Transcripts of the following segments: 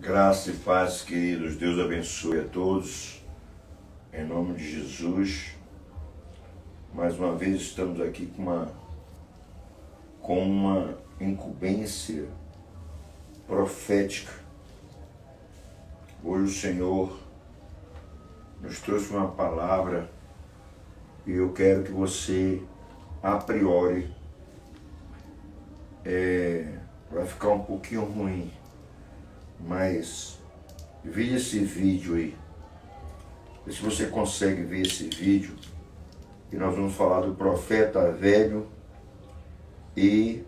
Graça e paz, queridos. Deus abençoe a todos. Em nome de Jesus. Mais uma vez estamos aqui com uma incumbência profética. Hoje o Senhor nos trouxe uma palavra e eu quero que você, a priori, vai ficar um pouquinho ruim, mas veja esse vídeo aí. Vê se você consegue ver esse vídeo. E nós vamos falar do profeta velho e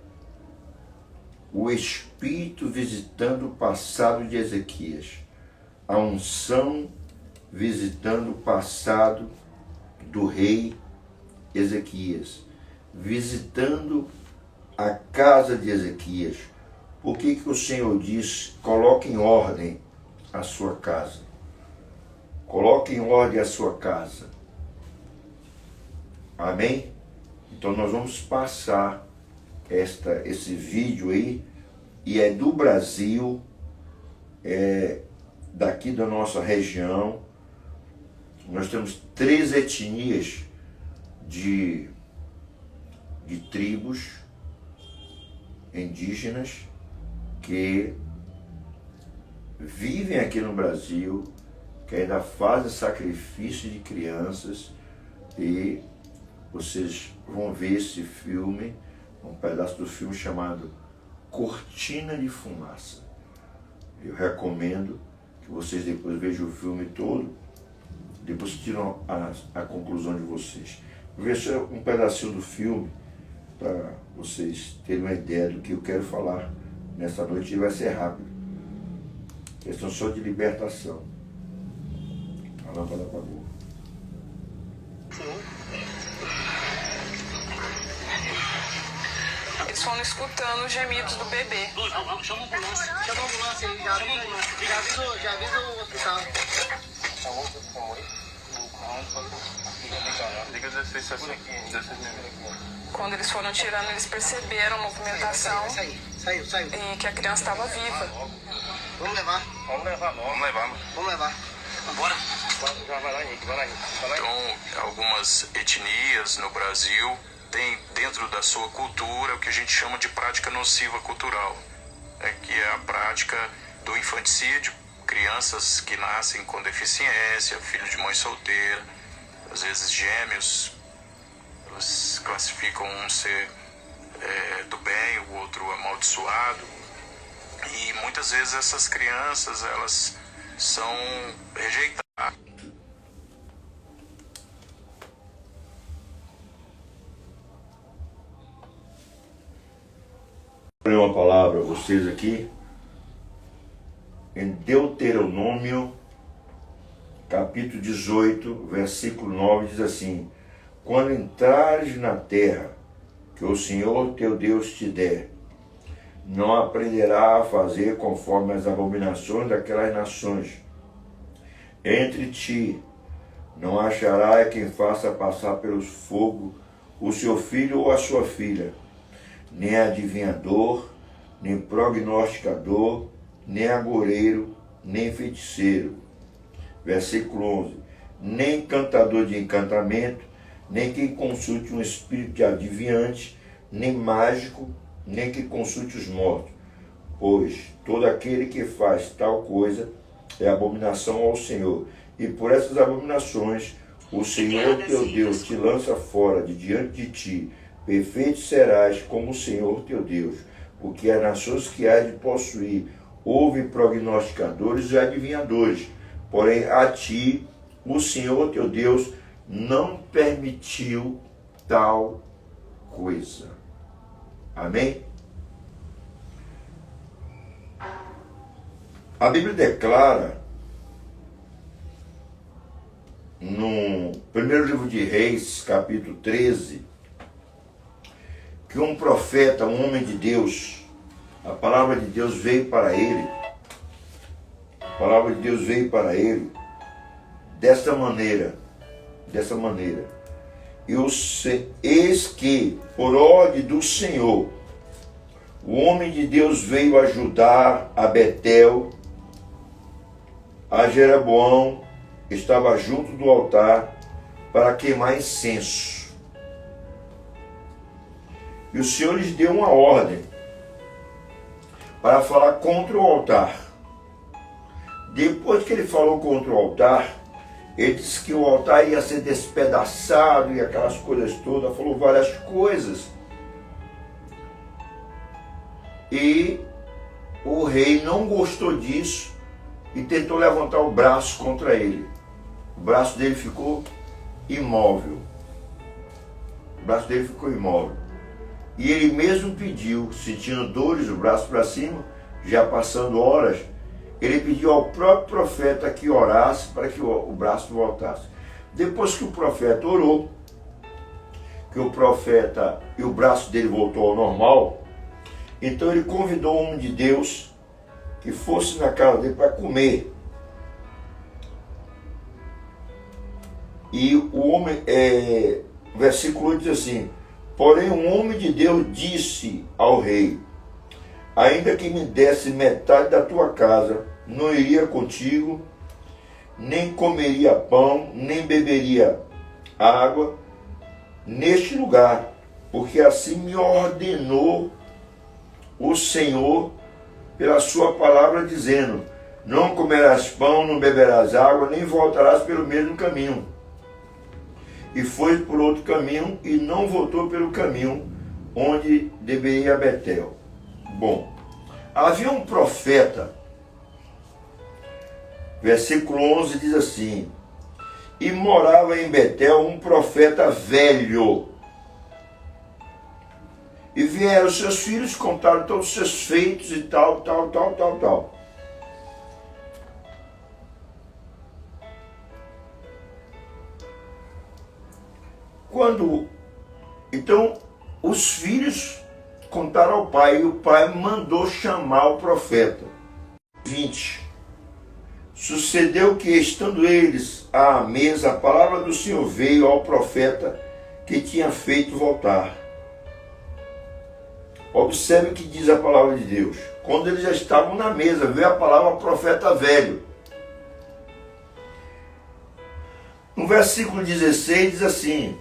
o Espírito visitando o passado de Ezequias. A unção visitando o passado do rei Ezequias. Visitando a casa de Ezequias. Por que o Senhor diz, coloque em ordem a sua casa? Coloque em ordem a sua casa. Amém? Então nós vamos passar esse vídeo aí, e é do Brasil, daqui da nossa região. Nós temos 3 etnias de tribos indígenas que vivem aqui no Brasil, que ainda fazem sacrifício de crianças, e vocês vão ver esse filme, um pedaço do filme chamado Cortina de Fumaça. Eu recomendo que vocês depois vejam o filme todo, depois tiram a conclusão de vocês. Veja um pedacinho do filme para vocês terem uma ideia do que eu quero falar nessa noite, e vai ser rápido. Questão só de libertação. A lâmpada apagou. Eles foram escutando os gemidos do bebê. Chama a ambulância. Chama a ambulância aí, já avisa o hospital. Quando eles foram tirando, eles perceberam a movimentação. Saiu. E que a criança estava viva. Vamos levar. Vamos levar. Bora. Vai lá, Henrique. Então, algumas etnias no Brasil têm dentro da sua cultura o que a gente chama de prática nociva cultural, que é a prática do infanticídio, crianças que nascem com deficiência, filhos de mãe solteira, às vezes gêmeos. Elas classificam um ser do bem, o outro amaldiçoado, e muitas vezes essas crianças elas são rejeitadas. Vou ler uma palavra a vocês aqui, em Deuteronômio, capítulo 18, versículo 9, diz assim: quando entrares na terra que o Senhor teu Deus te der, não aprenderá a fazer conforme as abominações daquelas nações. Entre ti não achará quem faça passar pelo fogo o seu filho ou a sua filha, nem adivinhador, nem prognosticador, nem agoureiro, nem feiticeiro. Versículo 11. Nem cantador de encantamento, nem quem consulte um espírito de adivinhante, nem mágico, nem que consulte os mortos. Pois todo aquele que faz tal coisa é abominação ao Senhor. E por essas abominações o Senhor teu Deus te lança fora de diante de ti. Perfeito serás como o Senhor teu Deus. Porque as nações que há de possuir houve prognosticadores e adivinhadores. Porém a ti o Senhor teu Deus não permitiu tal coisa. Amém? A Bíblia declara no primeiro livro de Reis, capítulo 13, que um profeta, um homem de Deus, a palavra de Deus veio para ele. A palavra de Deus veio para ele dessa maneira. Eis que, por ordem do Senhor, o homem de Deus veio ajudar a Betel a Jeroboão estava junto do altar para queimar incenso. E o Senhor lhes deu uma ordem para falar contra o altar. Depois que ele falou contra o altar, ele disse que o altar ia ser despedaçado e aquelas coisas todas, falou várias coisas. E o rei não gostou disso e tentou levantar o braço contra ele. O braço dele ficou imóvel. O braço dele ficou imóvel. E ele mesmo pediu, sentindo dores do braço para cima, já passando horas, ele pediu ao próprio profeta que orasse para que o braço voltasse. Depois que o profeta orou, que o profeta e o braço dele voltou ao normal, então ele convidou o homem de Deus que fosse na casa dele para comer. E o homem, versículo 8 diz assim: porém um homem de Deus disse ao rei: ainda que me desse metade da tua casa, não iria contigo, nem comeria pão, nem beberia água neste lugar, porque assim me ordenou o Senhor pela sua palavra, dizendo: não comerás pão, não beberás água, nem voltarás pelo mesmo caminho. E foi por outro caminho e não voltou pelo caminho onde deveria ir a Betel. Bom, havia um profeta, versículo 11 diz assim: e morava em Betel um profeta velho. E vieram seus filhos, contaram todos os seus feitos e tal. Então, os filhos contaram ao pai, e o pai mandou chamar o profeta. 20. Sucedeu que, estando eles à mesa, a palavra do Senhor veio ao profeta que tinha feito voltar. Observe o que diz a palavra de Deus. Quando eles já estavam na mesa, veio a palavra ao profeta velho. No versículo 16 diz assim: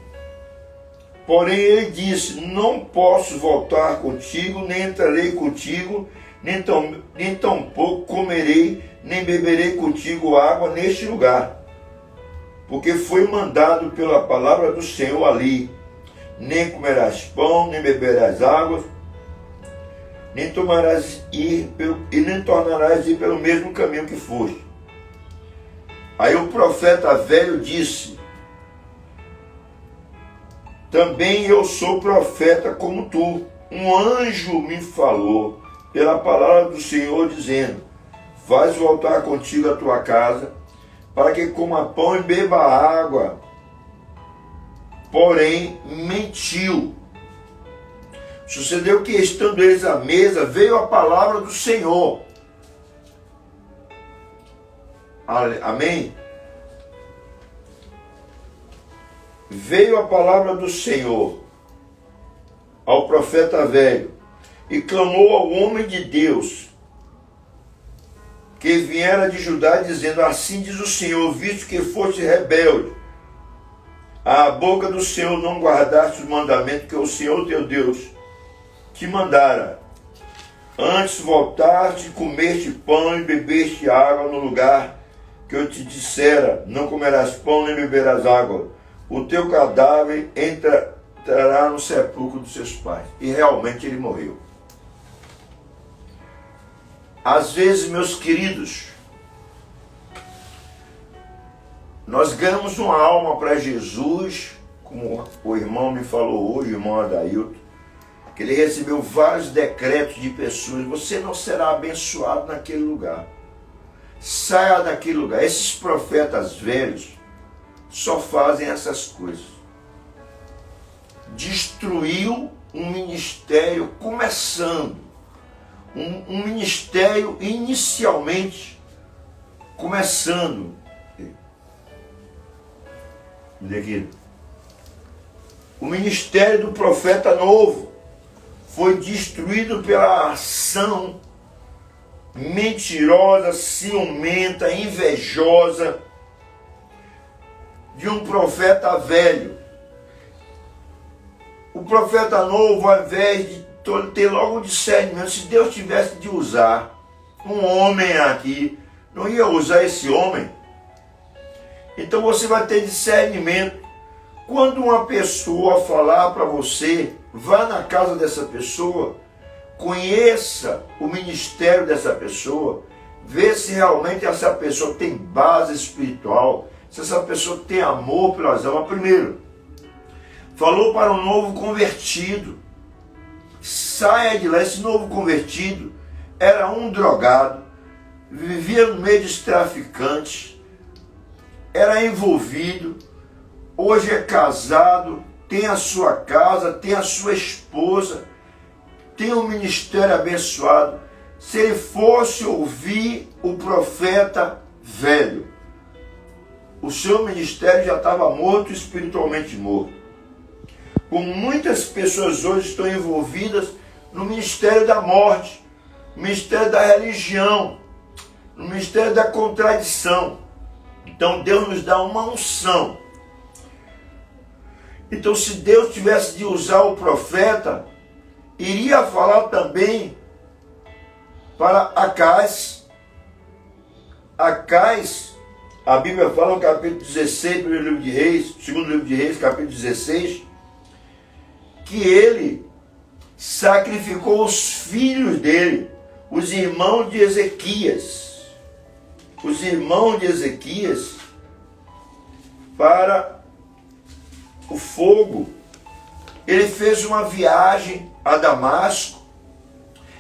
porém ele disse: não posso voltar contigo, nem entrarei contigo, nem tampouco comerei, nem beberei contigo água neste lugar. Porque foi mandado pela palavra do Senhor ali: nem comerás pão, nem beberás água, nem tornarás ir pelo mesmo caminho que foste. Aí o profeta velho disse: também eu sou profeta como tu. Um anjo me falou pela palavra do Senhor, dizendo: faz voltar contigo a tua casa, para que coma pão e beba água. Porém, mentiu. Sucedeu que, estando eles à mesa, veio a palavra do Senhor. Amém? Veio a palavra do Senhor ao profeta velho e clamou ao homem de Deus que viera de Judá, dizendo: assim diz o Senhor, visto que foste rebelde, à boca do Senhor não guardaste o mandamento que o Senhor teu Deus te mandara. Antes voltaste, comeste pão e bebeste água no lugar que eu te dissera: não comerás pão nem beberás água. O teu cadáver entrará no sepulcro dos seus pais. E realmente ele morreu. Às vezes, meus queridos, nós ganhamos uma alma para Jesus, como o irmão me falou hoje, o irmão Adailton, que ele recebeu vários decretos de pessoas: você não será abençoado naquele lugar. Saia daquele lugar. Esses profetas velhos só fazem essas coisas. Destruiu um ministério começando. Um ministério inicialmente começando. O ministério do profeta novo foi destruído pela ação mentirosa, ciumenta, invejosa, de um profeta velho. O profeta novo, ao invés de ter logo um discernimento, se Deus tivesse de usar um homem aqui, não ia usar esse homem? Então você vai ter discernimento. Quando uma pessoa falar para você, vá na casa dessa pessoa, conheça o ministério dessa pessoa, vê se realmente essa pessoa tem base espiritual, se essa pessoa tem amor pelas almas. Primeiro, falou para um novo convertido, saia de lá. Esse novo convertido era um drogado, vivia no meio dos traficantes, era envolvido, hoje é casado, tem a sua casa, tem a sua esposa, tem um ministério abençoado. Se ele fosse ouvir o profeta velho, o seu ministério já estava morto, espiritualmente morto. Como muitas pessoas hoje estão envolvidas no ministério da morte, no ministério da religião, no ministério da contradição. Então Deus nos dá uma unção. Então, se Deus tivesse de usar o profeta, iria falar também para Acais. Acais, a Bíblia fala no capítulo 16, primeiro livro de Reis, segundo livro de Reis, capítulo 16, que ele sacrificou os filhos dele, os irmãos de Ezequias. Os irmãos de Ezequias para o fogo. Ele fez uma viagem a Damasco,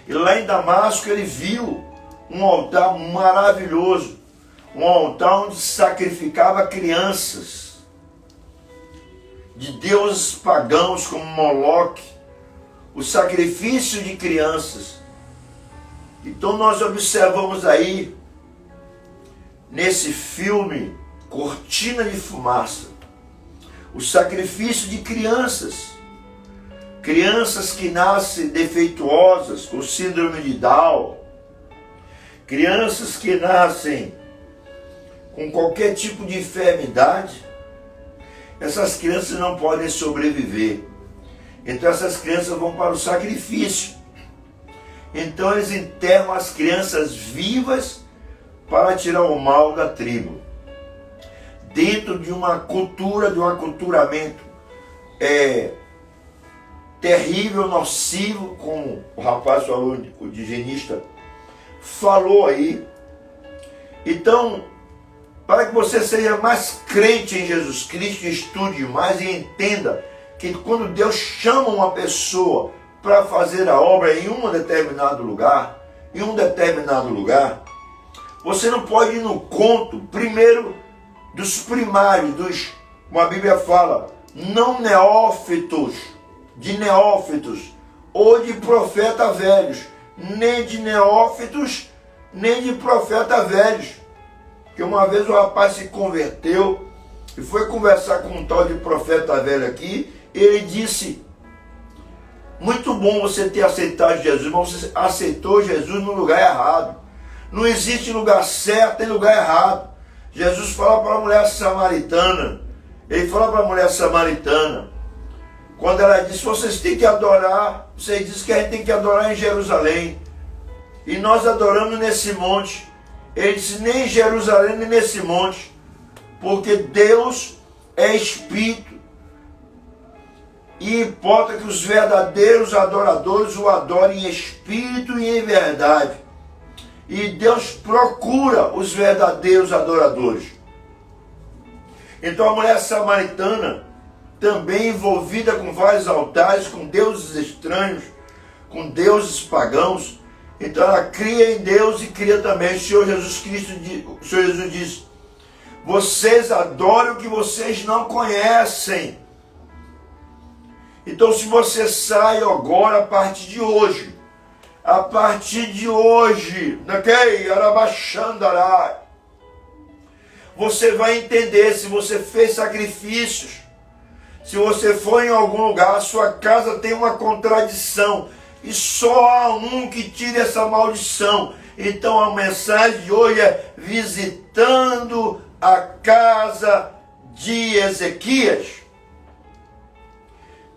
e lá em Damasco ele viu um altar maravilhoso, um altar onde sacrificava crianças de deuses pagãos como Moloque, o sacrifício de crianças. Então nós observamos aí, nesse filme Cortina de Fumaça, o sacrifício de crianças. Crianças que nascem defeituosas, com síndrome de Down. Crianças que nascem com qualquer tipo de enfermidade. Essas crianças não podem sobreviver. Então essas crianças vão para o sacrifício. Então eles enterram as crianças vivas para tirar o mal da tribo. Dentro de uma cultura, de um aculturamento terrível, nocivo, como o rapaz falou, o higienista falou aí. Então, para que você seja mais crente em Jesus Cristo, estude mais e entenda que quando Deus chama uma pessoa para fazer a obra em um determinado lugar, você não pode ir no conto, primeiro, dos primários, como a Bíblia fala, não neófitos, de neófitos, ou de profeta velhos, nem de neófitos, nem de profeta velhos. Que uma vez o rapaz se converteu e foi conversar com um tal de profeta velho aqui, e ele disse: muito bom você ter aceitado Jesus, mas você aceitou Jesus no lugar errado. Não existe lugar certo e lugar errado. Jesus fala para a mulher samaritana, quando ela disse: vocês têm que adorar, vocês dizem que a gente tem que adorar em Jerusalém, e nós adoramos nesse monte. Ele disse: nem em Jerusalém, nem nesse monte, porque Deus é Espírito, e importa que os verdadeiros adoradores o adorem em Espírito e em verdade. E Deus procura os verdadeiros adoradores. Então a mulher samaritana, também envolvida com vários altares, com deuses estranhos, com deuses pagãos, então ela cria em Deus e cria também. O Senhor Jesus Cristo, o Senhor Jesus diz: vocês adoram o que vocês não conhecem. Então, se você sai agora, a partir de hoje, você vai entender se você fez sacrifícios, se você foi em algum lugar, a sua casa tem uma contradição, e só há um que tira essa maldição. Então a mensagem de hoje é visitando a casa de Ezequias.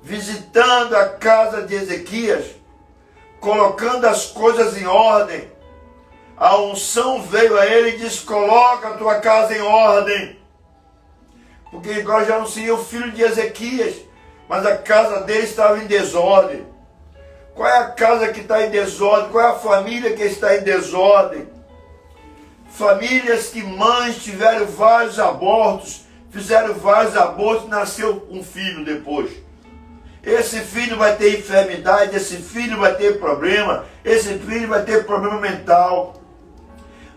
Visitando a casa de Ezequias, colocando as coisas em ordem. A unção veio a ele e disse: coloca a tua casa em ordem. Porque agora já não seria o filho de Ezequias, mas a casa dele estava em desordem. Qual é a casa que está em desordem? Qual é a família que está em desordem? Famílias que mães tiveram vários abortos, fizeram vários abortos, nasceu um filho depois. Esse filho vai ter enfermidade, esse filho vai ter problema, esse filho vai ter problema mental.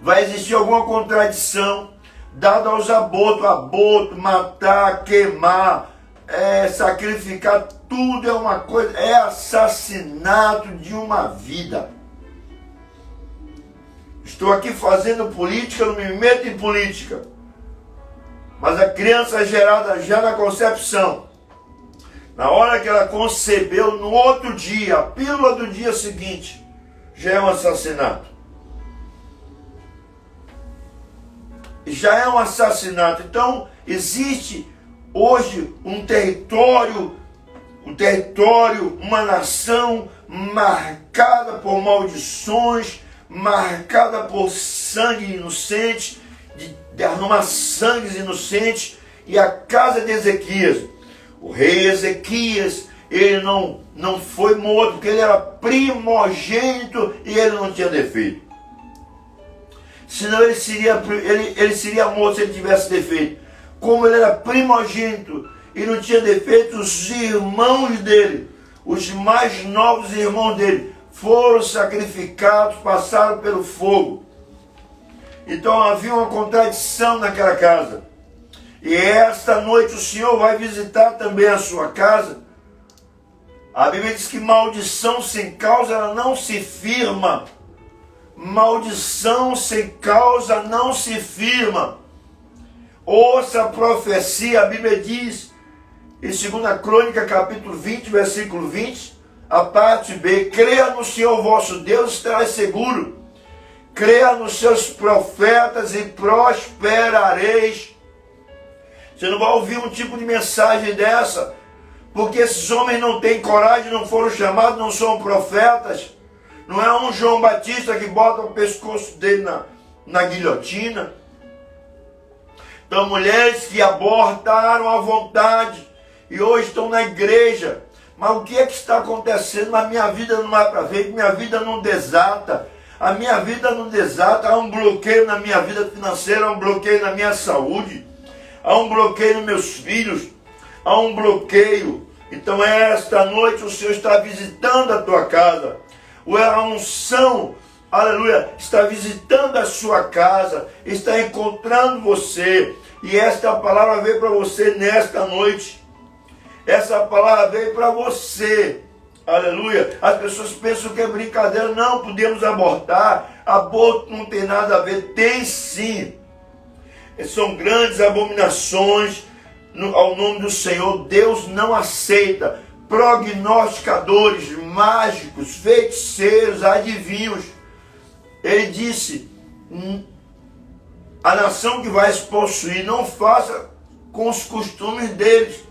Vai existir alguma contradição dada aos abortos. Aborto, matar, queimar, sacrificar, tudo é uma coisa, é assassinato de uma vida. Estou aqui fazendo política, não me meto em política. Mas a criança é gerada já na concepção. Na hora que ela concebeu, no outro dia, a pílula do dia seguinte, já é um assassinato. Já é um assassinato. Então, existe hoje um território, uma nação marcada por maldições, marcada por sangue inocente, de derramar sangues inocentes, e a casa de Ezequias. O rei Ezequias, ele não foi morto, porque ele era primogênito e ele não tinha defeito. Senão ele seria morto se ele tivesse defeito. Como ele era primogênito e não tinha defeito, os irmãos dele, os mais novos irmãos dele, foram sacrificados, passaram pelo fogo. Então havia uma contradição naquela casa. E esta noite o Senhor vai visitar também a sua casa. A Bíblia diz que maldição sem causa ela não se firma. Maldição sem causa não se firma. Ouça a profecia, a Bíblia diz, em 2 Crônica, capítulo 20, versículo 20, a parte B: creia no Senhor vosso Deus, estarás seguro. Creia nos seus profetas e prosperareis. Você não vai ouvir um tipo de mensagem dessa, porque esses homens não têm coragem, não foram chamados, não são profetas. Não é um João Batista que bota o pescoço dele na guilhotina. Então, mulheres que abortaram à vontade e hoje estão na igreja. Mas o que é que está acontecendo? A minha vida não vai para frente, minha vida não desata. A minha vida não desata, há um bloqueio na minha vida financeira, há um bloqueio na minha saúde. Há um bloqueio nos meus filhos, há um bloqueio. Então esta noite o Senhor está visitando a tua casa. A unção, aleluia, está visitando a sua casa, está encontrando você. E esta palavra veio para você nesta noite. Essa palavra veio para você. Aleluia. As pessoas pensam que é brincadeira. Não, podemos abortar. Aborto não tem nada a ver. Tem sim. São grandes abominações ao nome do Senhor. Deus não aceita prognosticadores, mágicos, feiticeiros, adivinhos. Ele disse: a nação que vai se possuir, não faça com os costumes deles.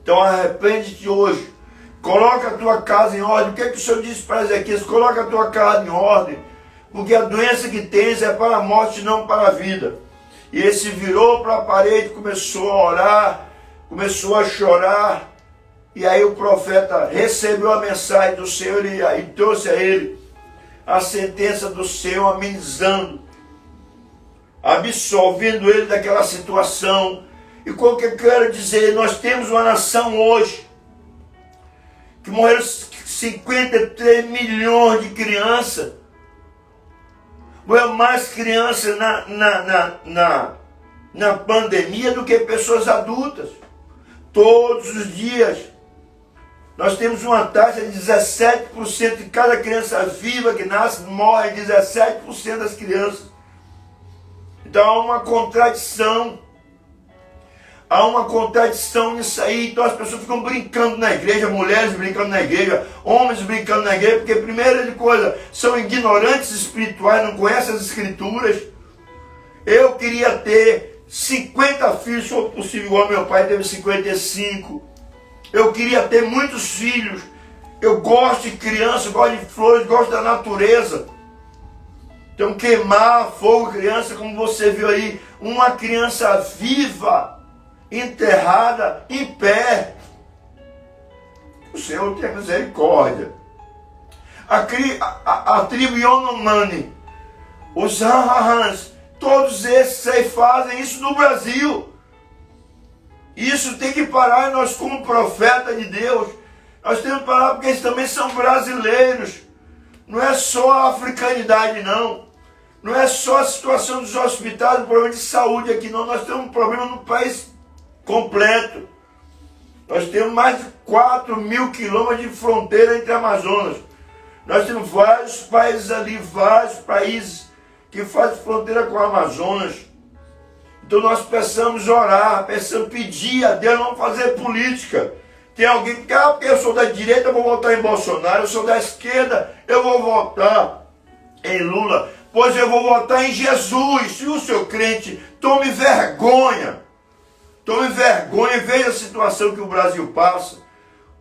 Então arrepende-te hoje. Coloca a tua casa em ordem. O que é que o Senhor disse para Ezequias? Coloca a tua casa em ordem. Porque a doença que tens é para a morte, não para a vida. E ele se virou para a parede, começou a orar, começou a chorar. E aí o profeta recebeu a mensagem do Senhor e trouxe a ele a sentença do Senhor, amenizando, absolvendo ele daquela situação. E o que eu quero dizer? Nós temos uma nação hoje que morreram 53 milhões de crianças. Morreu mais crianças na pandemia do que pessoas adultas. Todos os dias. Nós temos uma taxa de 17% de cada criança viva que nasce, morre 17% das crianças. Então há uma contradição. Há uma contradição nisso aí, então as pessoas ficam brincando na igreja, mulheres brincando na igreja, homens brincando na igreja, porque primeira coisa, são ignorantes espirituais, não conhecem as escrituras. Eu queria ter 50 filhos, se for possível, igual meu pai teve 55. Eu queria ter muitos filhos. Eu gosto de criança, gosto de flores, gosto da natureza. Então queimar fogo, criança, como você viu aí, uma criança viva, enterrada, em pé. O Senhor tem misericórdia. A tribo Yanomami, os Rahahans, todos esses aí fazem isso no Brasil. Isso tem que parar, nós como profeta de Deus, nós temos que parar porque eles também são brasileiros. Não é só a africanidade, não. Não é só a situação dos hospitais, o problema de saúde aqui, não. Nós temos um problema no país completo. Nós temos mais de 4.000 quilômetros de fronteira entre Amazonas. Nós temos vários países ali, vários países que fazem fronteira com o Amazonas. Então nós precisamos orar, precisamos pedir a Deus, não fazer política. Tem alguém que, porque eu sou da direita, eu vou votar em Bolsonaro, eu sou da esquerda, eu vou votar em Lula. Pois eu vou votar em Jesus. Se o seu crente, tome vergonha. Tome vergonha e veja a situação que o Brasil passa.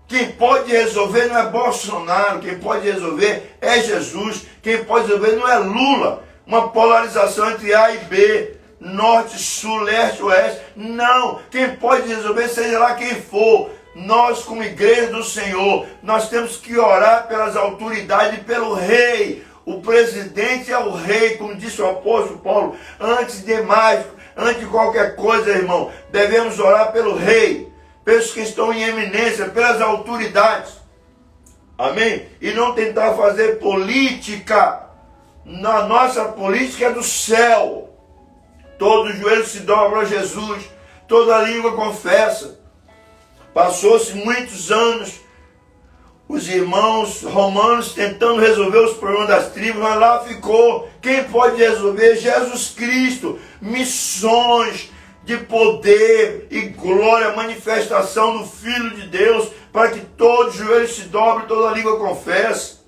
Quem pode resolver não é Bolsonaro, quem pode resolver é Jesus. Quem pode resolver não é Lula. Uma polarização entre A e B, norte, sul, leste, oeste. Não, quem pode resolver, seja lá quem for. Nós, como igreja do Senhor, nós temos que orar pelas autoridades e pelo rei. O presidente é o rei, como disse o apóstolo Paulo. Antes de mais, antes de qualquer coisa, irmão, devemos orar pelo rei, pelos que estão em eminência, pelas autoridades. Amém? E não tentar fazer política. Na nossa política é do céu. Todo joelho se dobra a Jesus, toda língua confessa. Passou-se muitos anos, os irmãos romanos tentando resolver os problemas das tribos, mas lá ficou. Quem pode resolver? Jesus Cristo. Missões de poder e glória, manifestação do Filho de Deus, para que todo joelho se dobre, toda língua confesse.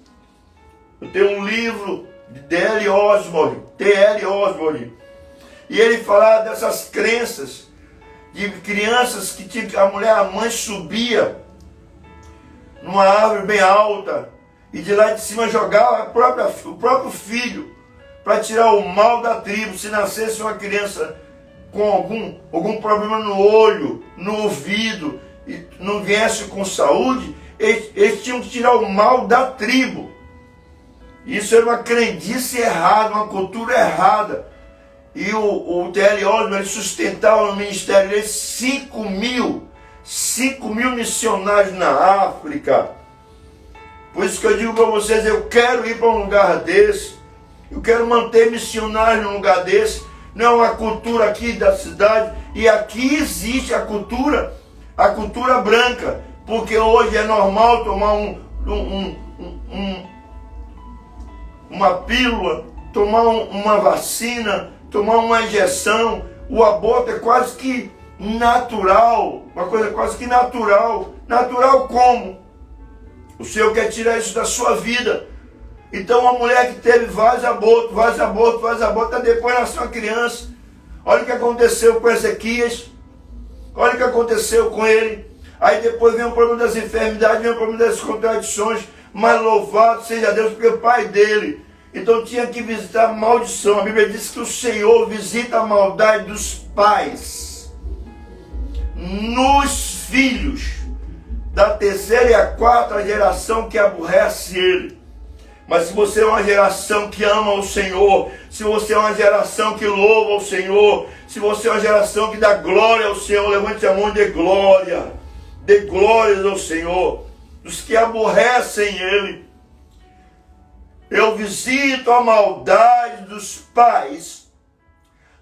Eu tenho um livro de T.L. Osborne, e ele fala dessas crenças, de crianças que tinha, a mãe subia numa árvore bem alta, e de lá de cima jogava o próprio filho, para tirar o mal da tribo. Se nascesse uma criança com algum problema no olho, no ouvido, e não viesse com saúde, eles tinham que tirar o mal da tribo. Isso era uma crendice errada, uma cultura errada. E o T.L. Osborne sustentava no ministério dele 5 mil missionários na África. Por isso que eu digo para vocês, eu quero ir para um lugar desse. Eu quero manter missionários num lugar desse. Não é uma cultura aqui da cidade. E aqui existe a cultura branca. Porque hoje é normal tomar uma pílula, tomar uma vacina, tomar uma injeção. O aborto é quase que natural, uma coisa quase que natural. Natural como? O Senhor quer tirar isso da sua vida. Então uma mulher que teve vários abortos, até depois nasceu uma criança. Olha o que aconteceu com Ezequias. Olha o que aconteceu com ele. Aí depois vem o problema das enfermidades, vem o problema das contradições. Mas louvado seja Deus, porque o pai dele, então tinha que visitar a maldição. A Bíblia diz que o Senhor visita a maldade dos pais nos filhos da terceira e a quarta geração que aborrece ele. Mas se você é uma geração que ama o Senhor, se você é uma geração que louva o Senhor, se você é uma geração que dá glória ao Senhor, levante a mão e dê glória. Dê glórias ao Senhor. Os que aborrecem ele. Eu visito a maldade dos pais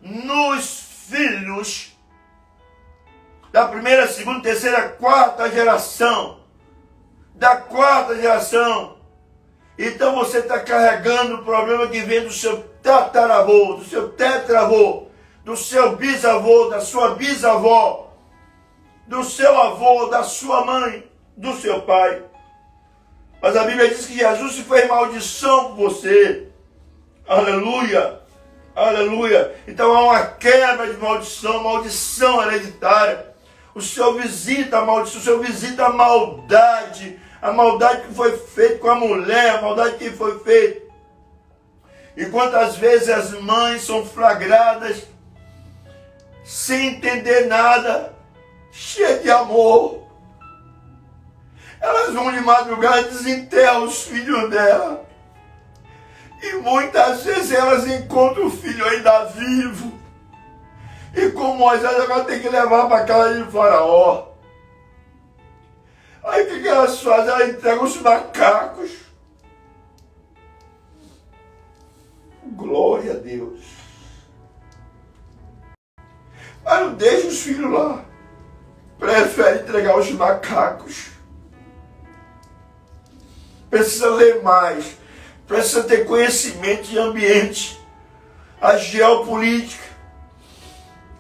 nos filhos da primeira, segunda, terceira, quarta geração. Da quarta geração. Então você está carregando o problema que vem do seu tataravô, do seu tetravô, do seu bisavô, da sua bisavó. do seu avô, da sua mãe, do seu pai. Mas a Bíblia diz que Jesus se fez maldição por você. Aleluia, aleluia. Então há uma quebra de maldição, maldição hereditária. O Senhor visita a maldição, o Senhor visita a maldade que foi feita com a mulher, a maldade que foi feita. E quantas vezes as mães são flagradas sem entender nada, cheias de amor. Elas vão de madrugada e desenterram os filhos dela. E muitas vezes elas encontram o filho ainda vivo. E como Moisés agora tem que levar para a casa de Faraó. Aí o que elas fazem? Elas entregam os macacos. Glória a Deus. Mas não deixa os filhos lá. Prefere entregar os macacos. Precisa ler mais. Precisa ter conhecimento de ambiente. A geopolítica.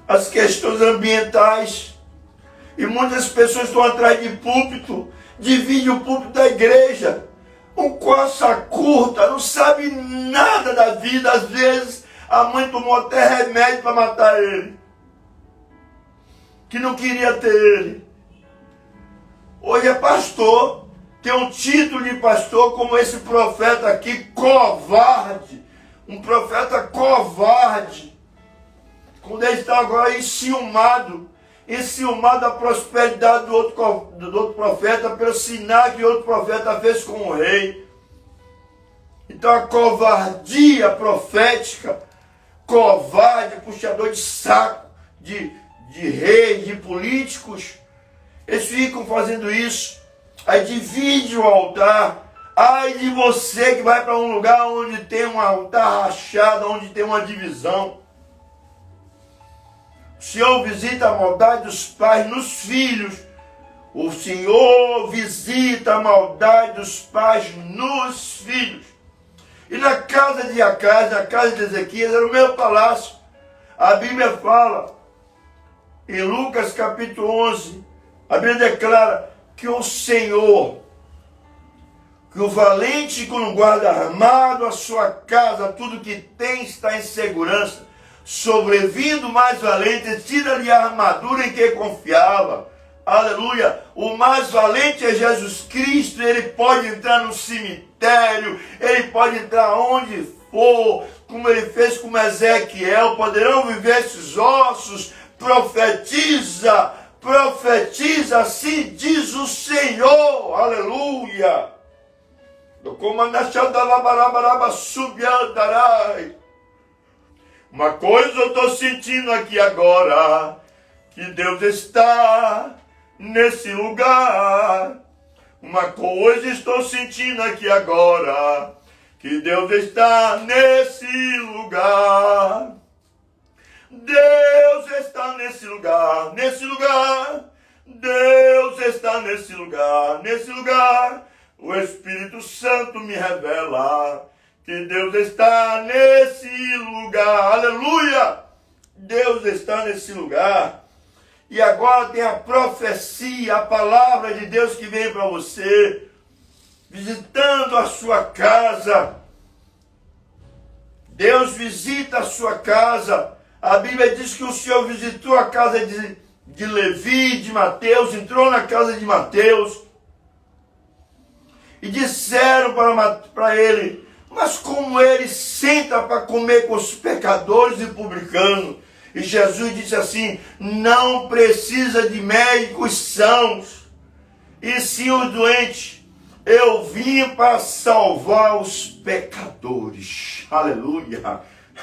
As questões ambientais. E muitas pessoas estão atrás de púlpito. Divide o púlpito da igreja. Um coça curta. Não sabe nada da vida. Às vezes a mãe tomou até remédio para matar ele. Que não queria ter ele. Hoje é pastor. Tem um título de pastor como esse profeta aqui, covarde. Um profeta covarde. Quando ele está agora enciumado da prosperidade do outro profeta, pelo sinal que o outro profeta fez com o rei. Então a covardia profética, covarde, puxador de saco, de reis, de políticos, eles ficam fazendo isso. Aí divide o altar. Ai de você que vai para um lugar onde tem um altar rachado, onde tem uma divisão. O Senhor visita a maldade dos pais nos filhos. O Senhor visita a maldade dos pais nos filhos. E na casa de Acaz, na casa de Ezequias, era o meu palácio. A Bíblia fala, em Lucas capítulo 11, a Bíblia declara que o Senhor, que o valente com o guarda armado, a sua casa, tudo que tem está em segurança. Sobrevindo mais valente, tira-lhe a armadura em que confiava. Aleluia! O mais valente é Jesus Cristo. Ele pode entrar no cemitério, ele pode entrar onde for, como ele fez com Ezequiel. Poderão viver esses ossos. Profetiza, assim diz o Senhor. Aleluia! Uma coisa eu estou sentindo aqui agora, que Deus está nesse lugar. Uma coisa estou sentindo aqui agora, que Deus está nesse lugar. Deus está nesse lugar, Deus está nesse lugar. O Espírito Santo me revela que Deus está nesse lugar. Aleluia! Deus está nesse lugar. E agora tem a profecia, a palavra de Deus que vem para você, visitando a sua casa. Deus visita a sua casa. A Bíblia diz que o Senhor visitou a casa de Levi, de Mateus, entrou na casa de Mateus. E disseram para ele, mas como ele senta para comer com os pecadores e publicanos? E Jesus disse assim, não precisa de médicos sãos, e sim os doentes. Eu vim para salvar os pecadores. Aleluia,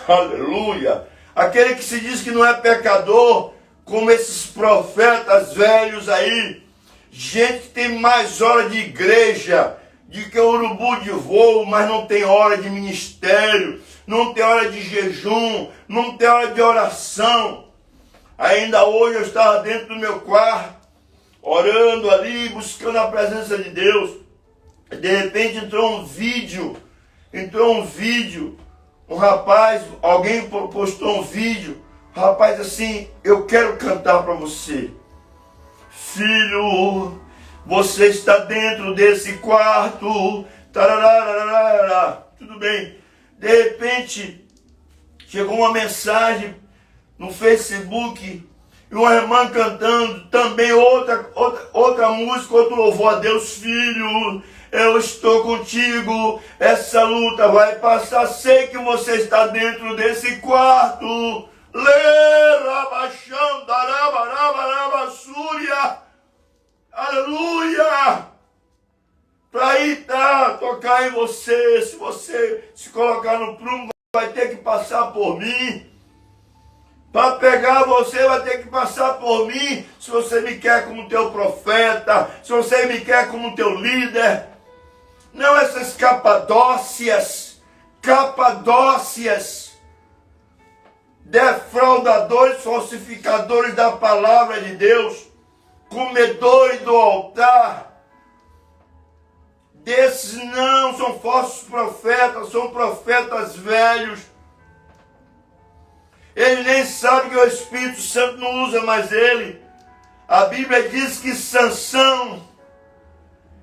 aleluia. Aquele que se diz que não é pecador, como esses profetas velhos aí, gente que tem mais hora de igreja de que urubu de voo, mas não tem hora de ministério, não tem hora de jejum, não tem hora de oração. Ainda hoje eu estava dentro do meu quarto, orando ali, buscando a presença de Deus. De repente entrou um vídeo, um rapaz, alguém postou um vídeo, rapaz assim, eu quero cantar para você. filho, você está dentro desse quarto. Tararararara. Tudo bem. De repente, chegou uma mensagem no Facebook e uma irmã cantando também outra música, outro louvor a Deus. Filho, eu estou contigo, essa luta vai passar, sei que você está dentro desse quarto. Aleluia! Para ir tocar em você, se você se colocar no prumo, vai ter que passar por mim. Para pegar você, vai ter que passar por mim. Se você me quer como teu profeta, se você me quer como teu líder. Não essas capadócias, defraudadores, falsificadores da palavra de Deus, comedores do altar. Desses não são falsos profetas, são profetas velhos. Ele nem sabe que o Espírito Santo não usa mais ele. A Bíblia diz que Sansão,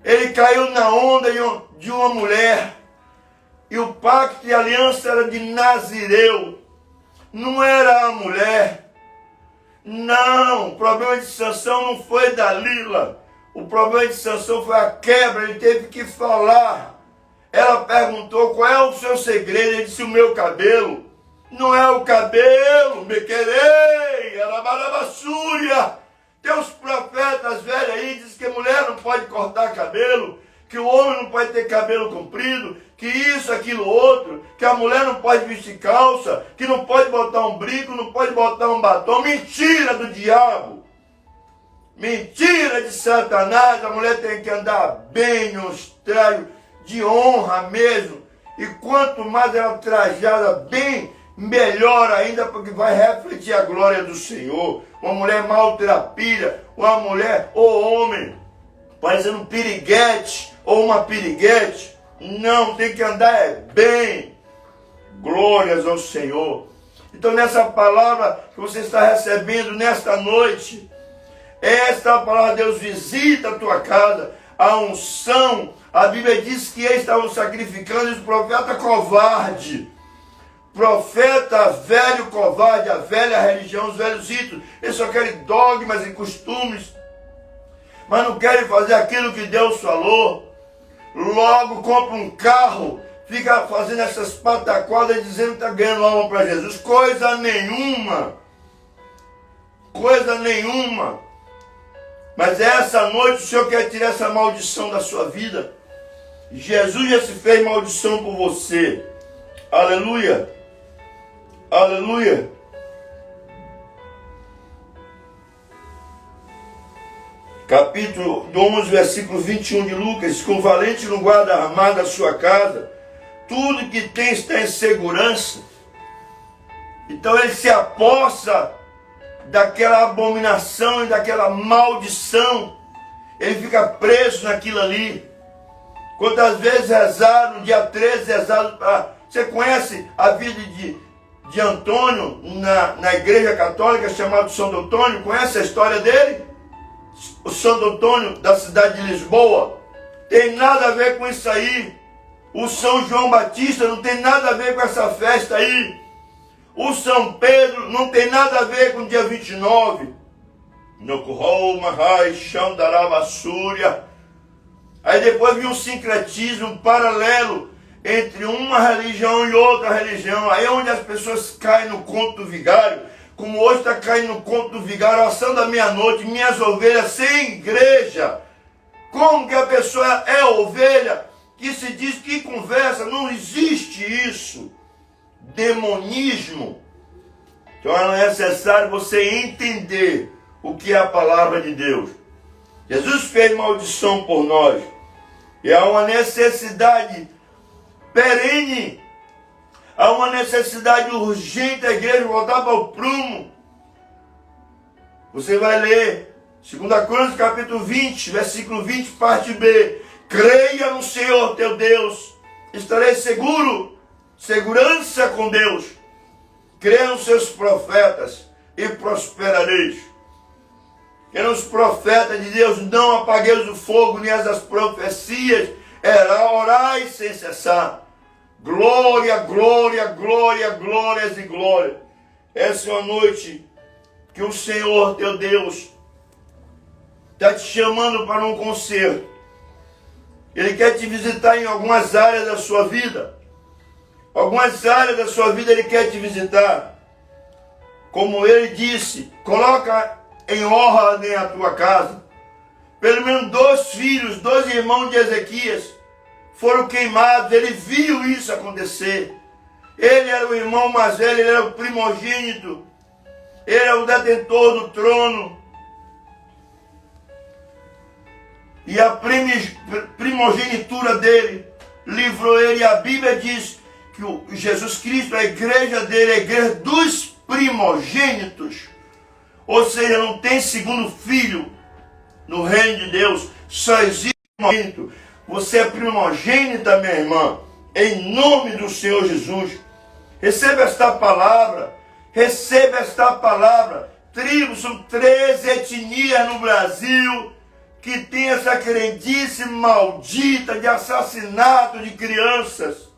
ele caiu na onda de uma mulher. E o pacto de aliança era de Nazireu. Não era a mulher. Não, o problema de Sansão não foi Dalila. O problema de Sansão foi a quebra, ele teve que falar. Ela perguntou qual é o seu segredo, ele disse o meu cabelo. Não é o cabelo, me querei, arabarabasúria. Tem uns profetas velhos aí, diz que a mulher não pode cortar cabelo, que o homem não pode ter cabelo comprido, que isso, aquilo, outro, que a mulher não pode vestir calça, que não pode botar um brinco, não pode botar um batom. Mentira do diabo! Mentira de Satanás! A mulher tem que andar bem, uns trajos de honra mesmo. E quanto mais ela trajada bem, melhor ainda, porque vai refletir a glória do Senhor. Uma mulher maltrapilha, uma mulher ou homem, parecendo um piriguete ou uma piriguete. Não, tem que andar bem. Glórias ao Senhor. Então nessa palavra que você está recebendo nesta noite, esta palavra, Deus visita a tua casa, a unção. A Bíblia diz que eles estavam sacrificando o profeta covarde. Profeta velho covarde, a velha religião, os velhos ritos. Eles só querem dogmas e costumes, mas não querem fazer aquilo que Deus falou. Logo compra um carro, fica fazendo essas pataquadas dizendo que está ganhando alma para Jesus. Coisa nenhuma. Coisa nenhuma. Mas essa noite o Senhor quer tirar essa maldição da sua vida. Jesus já se fez maldição por você. Aleluia. Aleluia. Capítulo 11, versículo 21 de Lucas. Com valente no guarda armado da sua casa, tudo que tem está em segurança. Então ele se apossa daquela abominação e daquela maldição. Ele fica preso naquilo ali. Quantas vezes rezaram, no dia 13 rezaram para... Você conhece a vida de Antônio na igreja católica, chamado Santo Antônio? Conhece a história dele? O Santo Antônio da cidade de Lisboa. Tem nada a ver com isso aí. O São João Batista não tem nada a ver com essa festa aí. O São Pedro não tem nada a ver com o dia 29. No Kuroma, Rai, Chão, Daravassúria. Aí depois vem um sincretismo, um paralelo entre uma religião e outra religião. Aí é onde as pessoas caem no conto do vigário. Como hoje está caindo no conto do vigário, oração da meia-noite, minhas ovelhas sem igreja. Como que a pessoa é ovelha que se diz que conversa? Não existe isso. Demonismo. Então é necessário você entender o que é a palavra de Deus. Jesus fez maldição por nós. E há uma necessidade perene. Há uma necessidade urgente da igreja voltar para o prumo. Você vai ler 2 Crônicas capítulo 20, versículo 20, parte B. Creia no Senhor teu Deus, estarei seguro, segurança com Deus. Creia nos seus profetas e prosperareis. eram os profetas de Deus, não apagueis o fogo, nem as profecias, era orai sem cessar. Glória, glória, glória, glórias e glória. Essa é uma noite que o Senhor, teu Deus, está te chamando para um concerto. Ele quer te visitar em algumas áreas da sua vida. Algumas áreas da sua vida Ele quer te visitar. Como Ele disse, coloca em ordem a tua casa. Pelo menos 2 filhos, 2 irmãos de Ezequias foram queimados. Ele viu isso acontecer. Ele era o irmão mais velho, ele era o primogênito. Ele era o detentor do trono. E a primogenitura dele livrou ele. E a Bíblia diz que o Jesus Cristo, a igreja dele, é a igreja dos primogênitos. Ou seja, não tem segundo filho no reino de Deus. Só existe primogênito. Você é primogênita, minha irmã. Em nome do Senhor Jesus. Receba esta palavra. Receba esta palavra. Tribos, são 13 etnias no Brasil que tem essa crendice maldita de assassinato de crianças.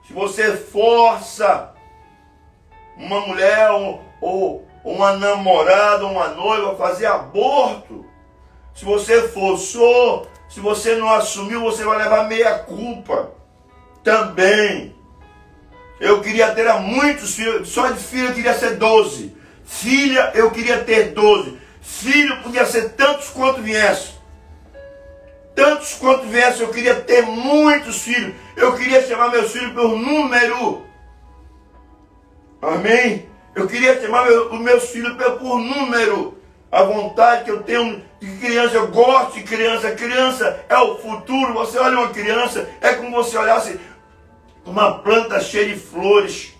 Se você força uma mulher ou uma namorada, uma noiva a fazer aborto, se você forçou, se você não assumiu, você vai levar meia culpa também. Eu queria ter muitos filhos, só de filho eu queria ser 12. Filha eu queria ter 12. Filho podia ser tantos quanto viesse. Tantos quanto viesse, eu queria ter muitos filhos. Eu queria chamar meus filhos por número. Amém? Eu queria chamar os meus filhos por número. A vontade que eu tenho de criança, eu gosto de criança. Criança é o futuro. Você olha uma criança, é como você olhasse uma planta cheia de flores.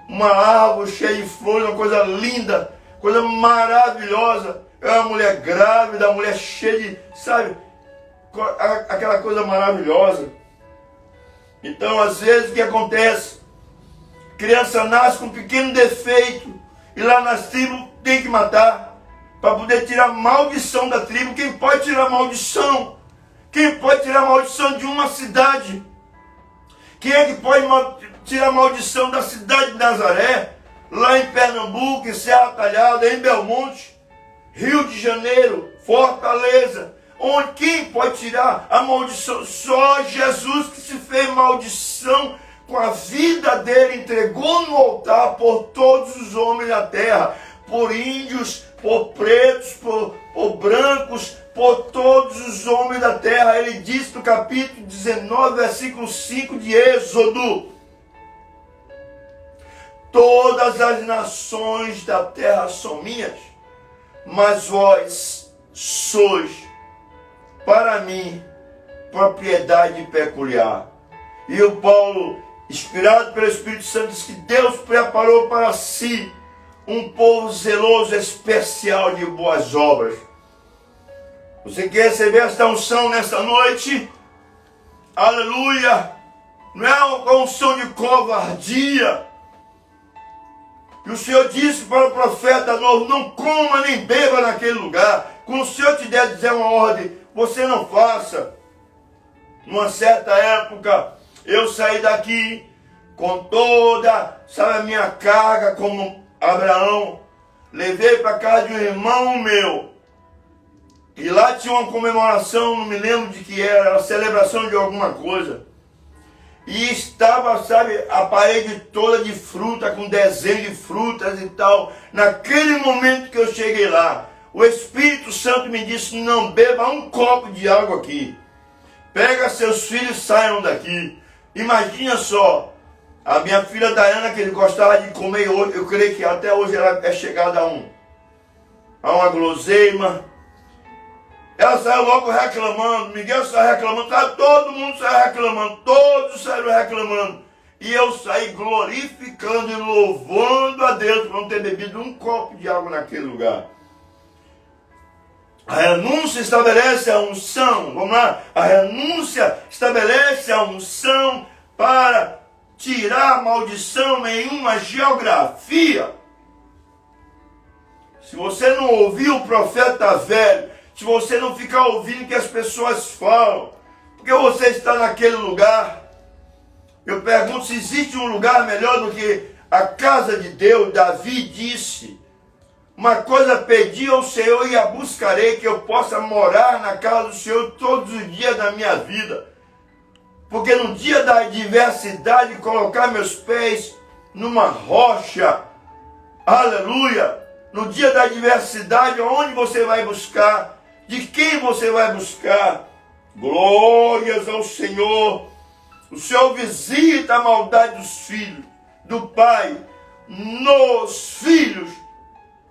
Uma árvore cheia de flores, uma coisa linda. Coisa maravilhosa. É uma mulher grávida, uma mulher cheia de, sabe, aquela coisa maravilhosa. Então, às vezes, o que acontece? Criança nasce com um pequeno defeito e lá nas tribos tem que matar para poder tirar a maldição da tribo. Quem pode tirar a maldição? Quem pode tirar a maldição de uma cidade? Quem é que pode tirar a maldição da cidade de Nazaré? Lá em Pernambuco, em Serra Talhada, em Belmonte, Rio de Janeiro, Fortaleza, onde quem pode tirar a maldição? Só Jesus, que se fez maldição com a vida dele, entregou no altar por todos os homens da terra, por índios, por pretos, por brancos, por todos os homens da terra. Ele diz no capítulo 19, versículo 5 de Êxodo: todas as nações da terra são minhas, mas vós sois para mim propriedade peculiar. E o Paulo, inspirado pelo Espírito Santo, diz que Deus preparou para si um povo zeloso, especial de boas obras. Você quer receber esta unção nesta noite? Aleluia! Não é uma unção de covardia. E o Senhor disse para o profeta novo: não coma nem beba naquele lugar. Quando o Senhor te der dizer uma ordem, você não faça. Numa certa época, eu saí daqui com toda, sabe, a minha carga, como Abraão. Levei para casa de um irmão meu. E lá tinha uma comemoração, não me lembro de que era a celebração de alguma coisa. E estava, sabe, a parede toda de fruta, com desenho de frutas e tal. Naquele momento que eu cheguei lá, o Espírito Santo me disse: não beba um copo de água aqui. Pega seus filhos e saiam daqui. Imagina só, a minha filha Dayana, que ele gostava de comer hoje, eu creio que até hoje ela é chegada a uma guloseima. Ela saiu logo reclamando, Miguel saiu reclamando, todo mundo saiu reclamando, todos saíram reclamando. E eu saí glorificando e louvando a Deus por não ter bebido um copo de água naquele lugar. A renúncia estabelece a unção, vamos lá, a renúncia estabelece a unção para tirar a maldição em uma geografia. se você não ouvir o profeta velho, se você não ficar ouvindo o que as pessoas falam, porque você está naquele lugar, eu pergunto se existe um lugar melhor do que a casa de Deus. Davi disse, uma coisa pedi ao Senhor e a buscarei, que eu possa morar na casa do Senhor todos os dias da minha vida. Porque no dia da adversidade, colocar meus pés numa rocha, aleluia, no dia da adversidade, onde você vai buscar? De quem você vai buscar? Glórias ao Senhor. O Senhor visita a maldade dos filhos, do pai, nos filhos,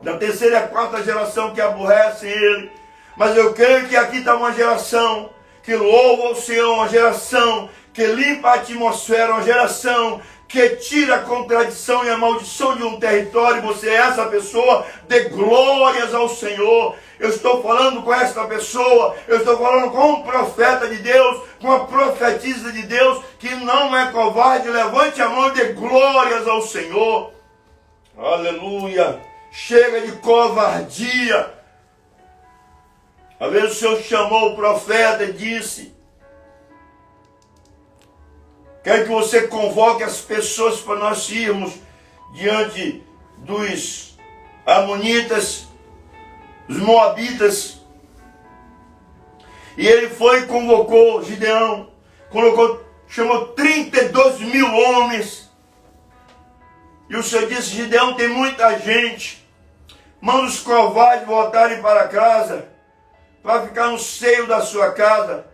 da terceira e a quarta geração que aborrecem ele. Mas eu creio que aqui está uma geração que louva o Senhor, uma geração que limpa a atmosfera, uma geração que tira a contradição e a maldição de um território. Você é essa pessoa, dê glórias ao Senhor. Eu estou falando com esta pessoa, eu estou falando com um profeta de Deus, com a profetisa de Deus, que não é covarde. Levante a mão e dê glórias ao Senhor. Aleluia. Chega de covardia. Às vezes o Senhor chamou o profeta e disse, quero que você convoque as pessoas para nós irmos diante dos amonitas, os moabitas. E ele foi e convocou Gideão, chamou 32 mil homens. E o Senhor disse, Gideão, tem muita gente, manda os covardes voltarem para casa, para ficar no seio da sua casa.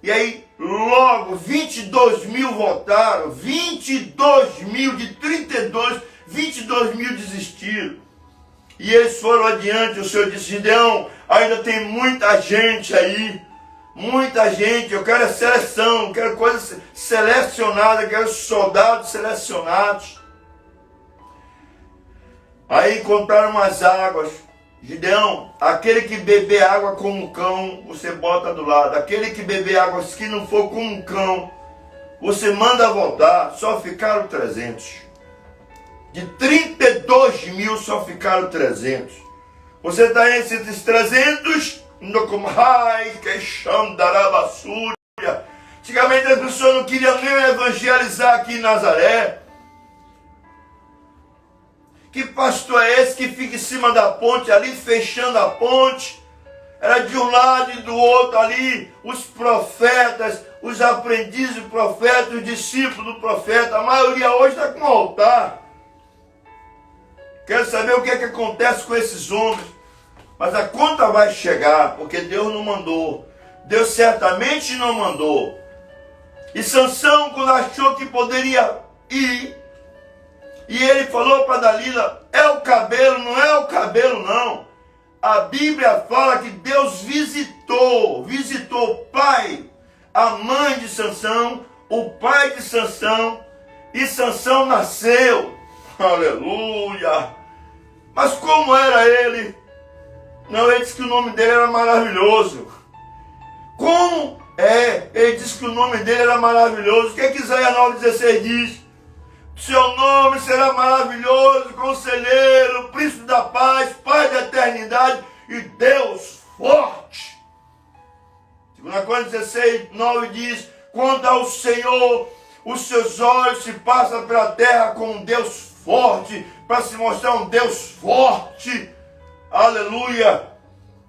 E aí, logo, 22 mil voltaram, 22 mil, de 32, 22 mil desistiram. E eles foram adiante. O Senhor disse, Gideão, ainda tem muita gente aí, muita gente. Eu quero a seleção, eu quero coisas selecionadas, eu quero soldados selecionados. Aí encontraram as águas. Gideão, aquele que beber água como um cão, você bota do lado. Aquele que beber água que não for como um cão, você manda voltar. Só ficaram 300. De 32 mil, só ficaram 300. Você está entre esses 300? Antigamente as pessoas não queriam nem evangelizar aqui em Nazaré. Que pastor é esse que fica em cima da ponte ali, fechando a ponte? Era de um lado e do outro ali, os profetas, os aprendizes do profeta, os discípulos do profeta. A maioria hoje está com um altar. Quero saber o que é que acontece com esses homens. Mas a conta vai chegar, porque Deus não mandou. Deus certamente não mandou. E Sansão, quando achou que poderia ir, e ele falou para Dalila, é o cabelo, não é o cabelo não. A Bíblia fala que Deus visitou o pai, a mãe de Sansão, o pai de Sansão, e Sansão nasceu. Aleluia! Mas como era ele? Não, ele disse que o nome dele era maravilhoso. Como é? Ele disse que o nome dele era maravilhoso. O que é que Isaías 9,16 diz? Seu nome será maravilhoso, conselheiro, príncipe da paz, pai da eternidade e Deus forte. 2 Coríntios 16:9 diz, quanto ao Senhor, os seus olhos se passam pela terra com um Deus forte, para se mostrar um Deus forte. Aleluia!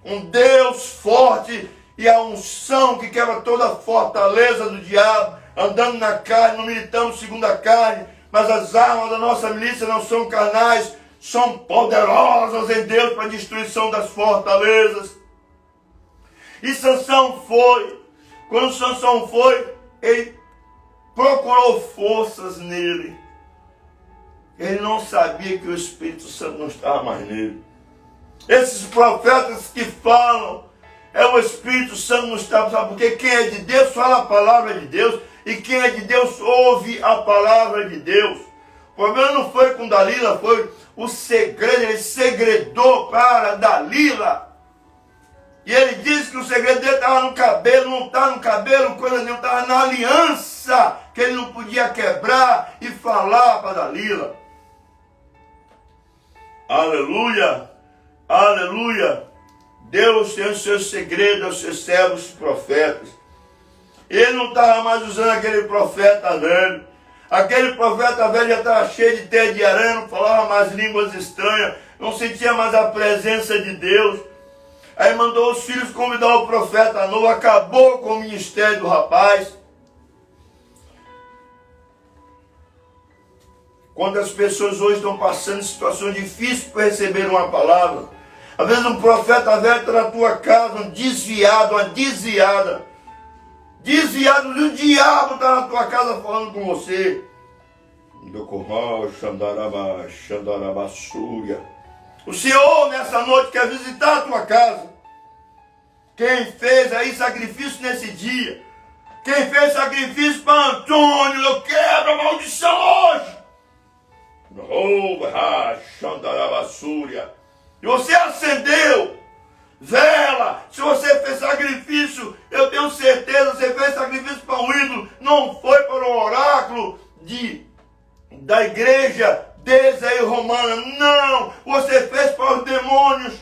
Um Deus forte e a unção que quebra toda a fortaleza do diabo, andando na carne, não militamos segundo a carne, mas as armas da nossa milícia não são carnais, são poderosas em Deus para a destruição das fortalezas. E Sansão foi. Quando Sansão foi, ele procurou forças nele. Ele não sabia que o Espírito Santo não estava mais nele. Esses profetas que falam, é o Espírito Santo não estava, sabe? Porque quem é de Deus fala a palavra de Deus. E quem é de Deus ouve a palavra de Deus. O problema não foi com Dalila, foi o segredo. Ele segredou para Dalila. E ele disse que o segredo dele estava no cabelo. Não está no cabelo, coisa nenhuma, estava na aliança, que ele não podia quebrar e falar para Dalila. Aleluia, Aleluia. Deus tem os seus segredos aos seus servos profetas. Ele não estava mais usando aquele profeta velho. Aquele profeta velho já estava cheio de teia de aranha, não falava mais línguas estranhas, não sentia mais a presença de Deus. Aí mandou os filhos convidar o profeta novo, acabou com o ministério do rapaz. Quando as pessoas hoje estão passando em situações difíceis para receber uma palavra, às vezes um profeta velho está na tua casa, um desviado, uma desviada. Desviado, o diabo está na tua casa falando com você. O Senhor nessa noite quer visitar a tua casa. Quem fez aí sacrifício nesse dia, quem fez sacrifício para Antônio, eu quebro a maldição hoje. E você acendeu vela, se você fez sacrifício, eu tenho certeza, você fez sacrifício para um ídolo, não foi para o oráculo da igreja deles aí romana, não, você fez para os demônios.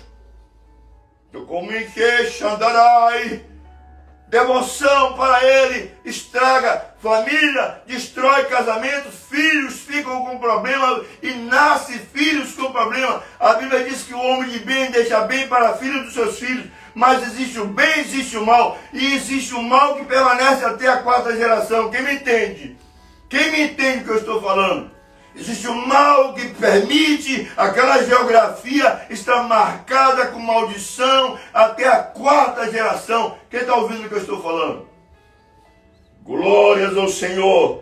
Devoção para ele estraga família, destrói casamento, filhos ficam com problema e nascem filhos com problema. A Bíblia diz que o homem de bem deixa bem para filhos dos seus filhos, mas existe o bem, existe o mal, e existe o mal que permanece até a 4ª geração. Quem me entende? Quem me entende o que eu estou falando? Existe o mal que permite aquela geografia estar marcada com maldição até a 4ª geração. Quem está ouvindo o que eu estou falando? Glórias ao Senhor.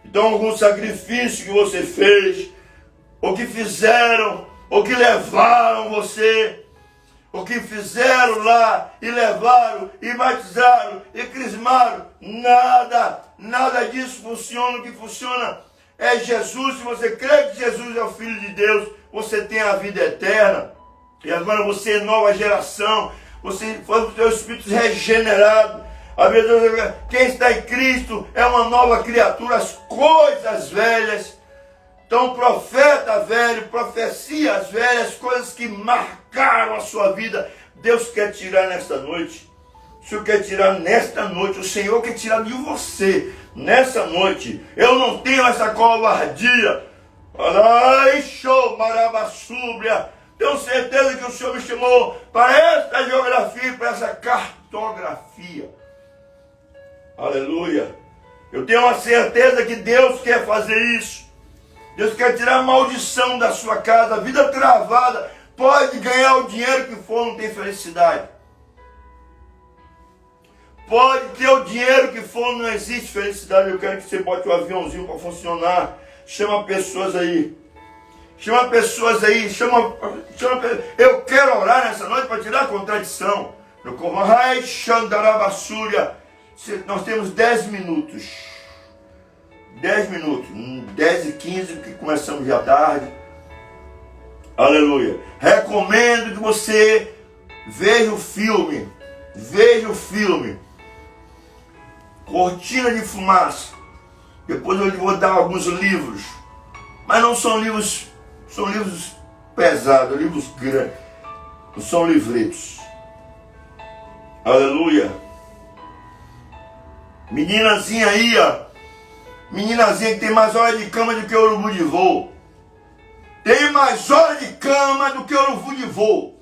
Então algum sacrifício que você fez, ou que fizeram, ou que levaram você, ou que fizeram lá e levaram e batizaram e crismaram, nada disso funciona. O que funciona é Jesus. Se você crê que Jesus é o Filho de Deus, você tem a vida eterna. E agora você é nova geração. Você foi o seu espírito regenerado. Quem está em Cristo é uma nova criatura. As coisas velhas. Então, profeta velho, profecias velhas, coisas que marcaram a sua vida, Deus quer tirar nesta noite. O Senhor quer tirar nesta noite. O Senhor quer tirar de você nessa noite. Eu não tenho essa covardia. Tenho certeza que o Senhor me chamou para esta geografia, para essa cartografia. Aleluia. Eu tenho a certeza que Deus quer fazer isso. Deus quer tirar a maldição da sua casa. A vida travada, pode ganhar o dinheiro que for, não tem felicidade. Pode ter o dinheiro que for, não existe felicidade. Eu quero que você bote o aviãozinho para funcionar. Chama pessoas aí. Chama pessoas aí. Eu quero orar nessa noite para tirar a contradição. Nós temos 10 minutos. 10 minutos. 10 e 15, porque começamos já tarde. Aleluia. Recomendo que você veja o filme. Veja o filme. Cortina de Fumaça. Depois eu vou dar alguns livros. Mas não são livros, são livros pesados, livros grandes. Não são livretos. Aleluia. Meninazinha aí, ó. Meninazinha que tem mais hora de cama do que urubu de voo. Tem mais hora de cama do que urubu de voo.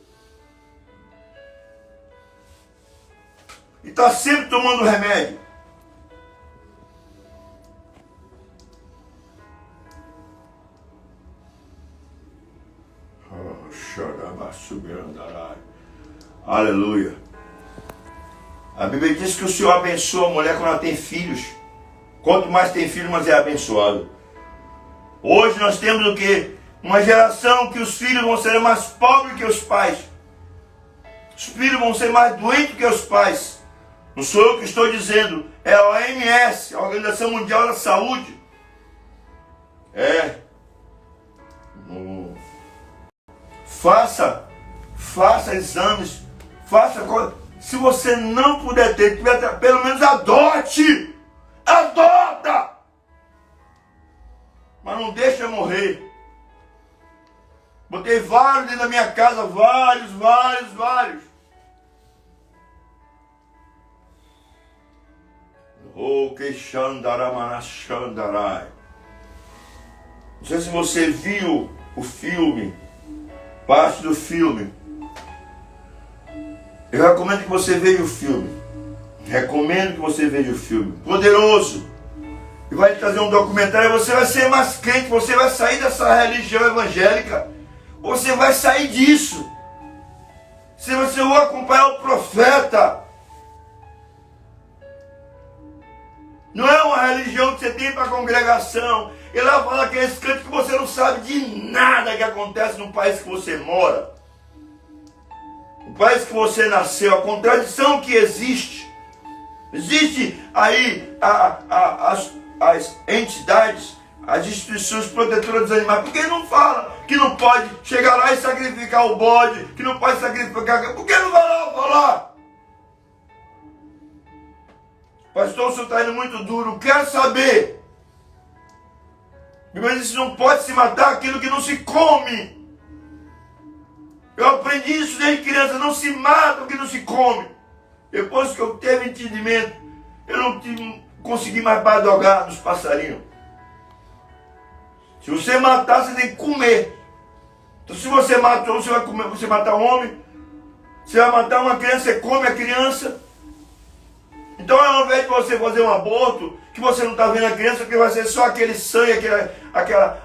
E está sempre tomando remédio. Aleluia. A Bíblia diz que o Senhor abençoa a mulher quando ela tem filhos. Quanto mais tem filhos, mais é abençoado. Hoje nós temos o quê? Uma geração que os filhos vão ser mais pobres que os pais. Os filhos vão ser mais doentes que os pais. Não sou eu que estou dizendo. É a OMS, a Organização Mundial da Saúde. Faça exames. Se você não puder ter, pelo menos adote. Adota! Mas não deixa morrer. Botei vários dentro da minha casa, vários. Oh, que xandaramanaxandarai. Não sei se você viu o filme, parte do filme. Eu recomendo que você veja o filme. Poderoso. E vai te trazer um documentário e você vai ser mais crente, você vai sair dessa religião evangélica. Você vai sair disso. Se você for acompanhar o profeta. Não é uma religião que você tem para a congregação. Ele vai falar aqueles cantos que você não sabe de nada que acontece no país que você mora. No país que você nasceu, a contradição que existe. Existe aí as entidades, as instituições protetoras dos animais. Por que não fala que não pode chegar lá e sacrificar o bode, que não pode sacrificar... Por que não vai lá falar? Pastor, o senhor está indo muito duro. Quero saber. Mas isso não pode se matar aquilo que não se come. Eu aprendi isso desde criança. Não se mata o que não se come. Depois que eu teve entendimento, eu não consegui mais badogar nos passarinhos. Se você matar, você tem que comer. Então se você matou, você vai comer, você matar um homem. Você vai matar uma criança, você come a criança. Então ao invés de você fazer um aborto, que você não está vendo a criança, que vai ser só aquele sangue,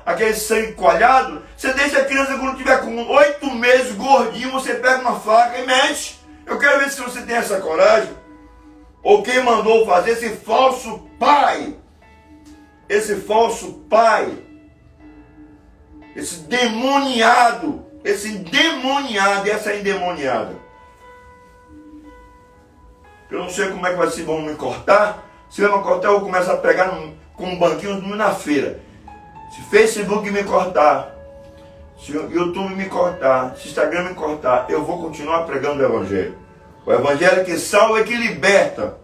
aquele sangue coalhado, você deixa a criança quando tiver com 8 meses, gordinho, você pega uma faca e mexe. Eu quero ver se você tem essa coragem. Ou quem mandou fazer esse falso pai. Esse falso pai. Esse demoniado. Esse endemoniado e essa endemoniada. Eu não sei como é que vai ser, vão me cortar. Se vai me cortar, eu vou começar a pegar com um banquinho na feira. Se Facebook me cortar, se o YouTube me cortar, se o Instagram me cortar, eu vou continuar pregando o Evangelho. O Evangelho que salva e que liberta.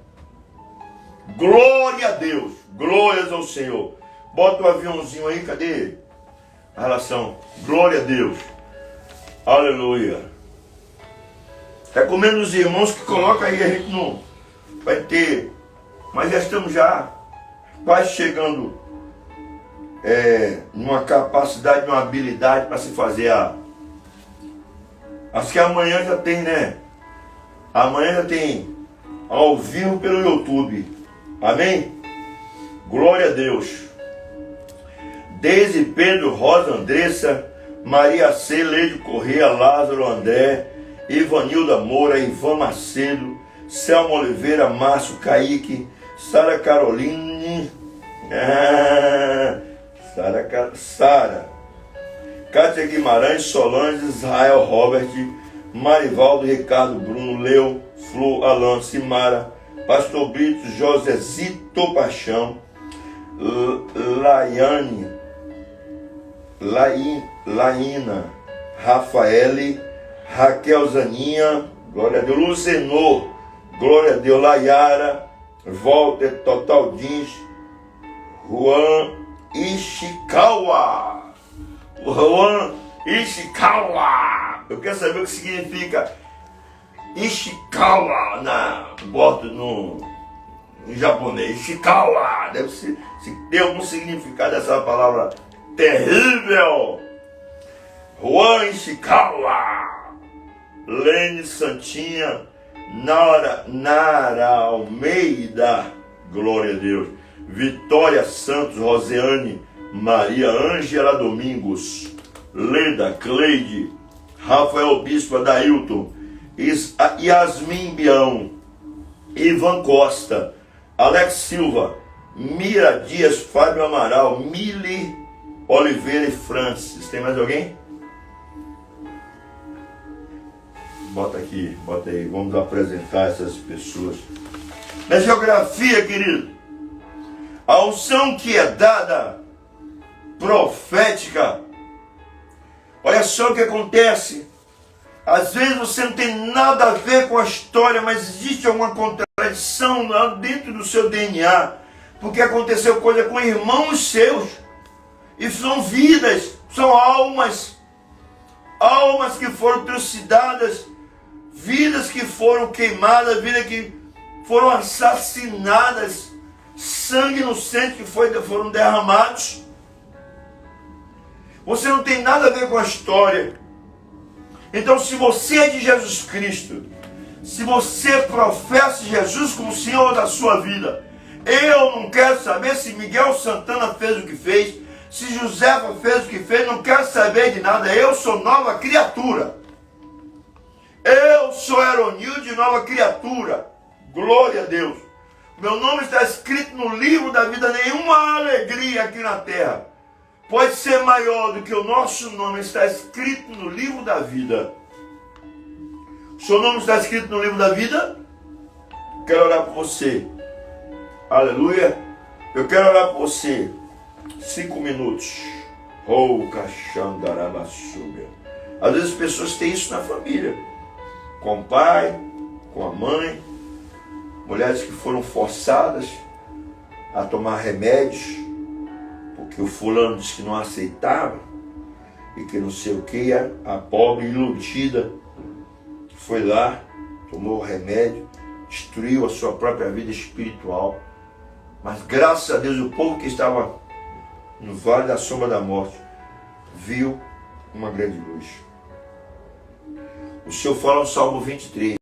Glória a Deus. Glórias ao Senhor. Bota o aviãozinho aí, cadê a relação? Glória a Deus. Aleluia. Recomendo os irmãos que colocam aí, a gente não vai ter. Mas já estamos quase chegando numa capacidade, numa habilidade para se fazer acho que amanhã já tem, né? Amanhã já tem ao vivo pelo YouTube. Amém? Glória a Deus. Deise, Pedro, Rosa, Andressa, Maria C, Leide Corrêa, Lázaro, André, Ivanilda Moura, Ivan Macedo, Selma Oliveira, Márcio, Kaique, Sara Caroline, Sara, Cátia Guimarães, Solange, Israel, Robert, Marivaldo, Ricardo, Bruno, Leo, Flu, Alan, Simara, Pastor Brito, Josezito Paixão, Laína, Rafaele, Raquel Zaninha, glória a Deus, Luzenor, glória a Deus, Layara, Walter, Total Jeans, Juan Ishikawa, eu quero saber o que significa Ishikawa no japonês. Ishikawa deve ser, se tem algum significado essa palavra terrível. Juan Ishikawa, Lene Santinha, Nara Almeida, glória a Deus, Vitória Santos, Roseane, Maria Ângela Domingos, Leda, Cleide, Rafael Bispo, Adailton, Yasmin Bião, Ivan Costa, Alex Silva, Mira Dias, Fábio Amaral, Mili Oliveira e Francis. Tem mais alguém? Bota aqui, bota aí, vamos apresentar essas pessoas. Na geografia, querido, a unção que é dada, profética, olha só o que acontece. Às vezes você não tem nada a ver com a história, mas existe alguma contradição lá dentro do seu DNA, porque aconteceu coisa com irmãos seus, e são vidas, são almas. almas que foram trucidadas, vidas que foram queimadas, vidas que foram assassinadas, sangue inocente que foram derramados. Você não tem nada a ver com a história. Então, se você é de Jesus Cristo, se você professa Jesus como Senhor da sua vida, eu não quero saber se Miguel Santana fez o que fez, se Josefa fez o que fez, não quero saber de nada. Eu sou nova criatura. Eu sou Aeronilde, nova criatura. Glória a Deus. Meu nome está escrito no livro da vida. Nenhuma alegria aqui na terra pode ser maior do que o nosso nome está escrito no livro da vida. O seu nome está escrito no livro da vida? Quero orar por você. Aleluia. Eu quero orar por você. 5 minutos. Às vezes as pessoas têm isso na família. Com o pai, com a mãe. Mulheres que foram forçadas a tomar remédios, porque o fulano disse que não aceitava, e que não sei o que, a pobre iludida foi lá, tomou o remédio, destruiu a sua própria vida espiritual. Mas graças a Deus, o povo que estava no vale da sombra da morte viu uma grande luz. O Senhor fala no Salmo 23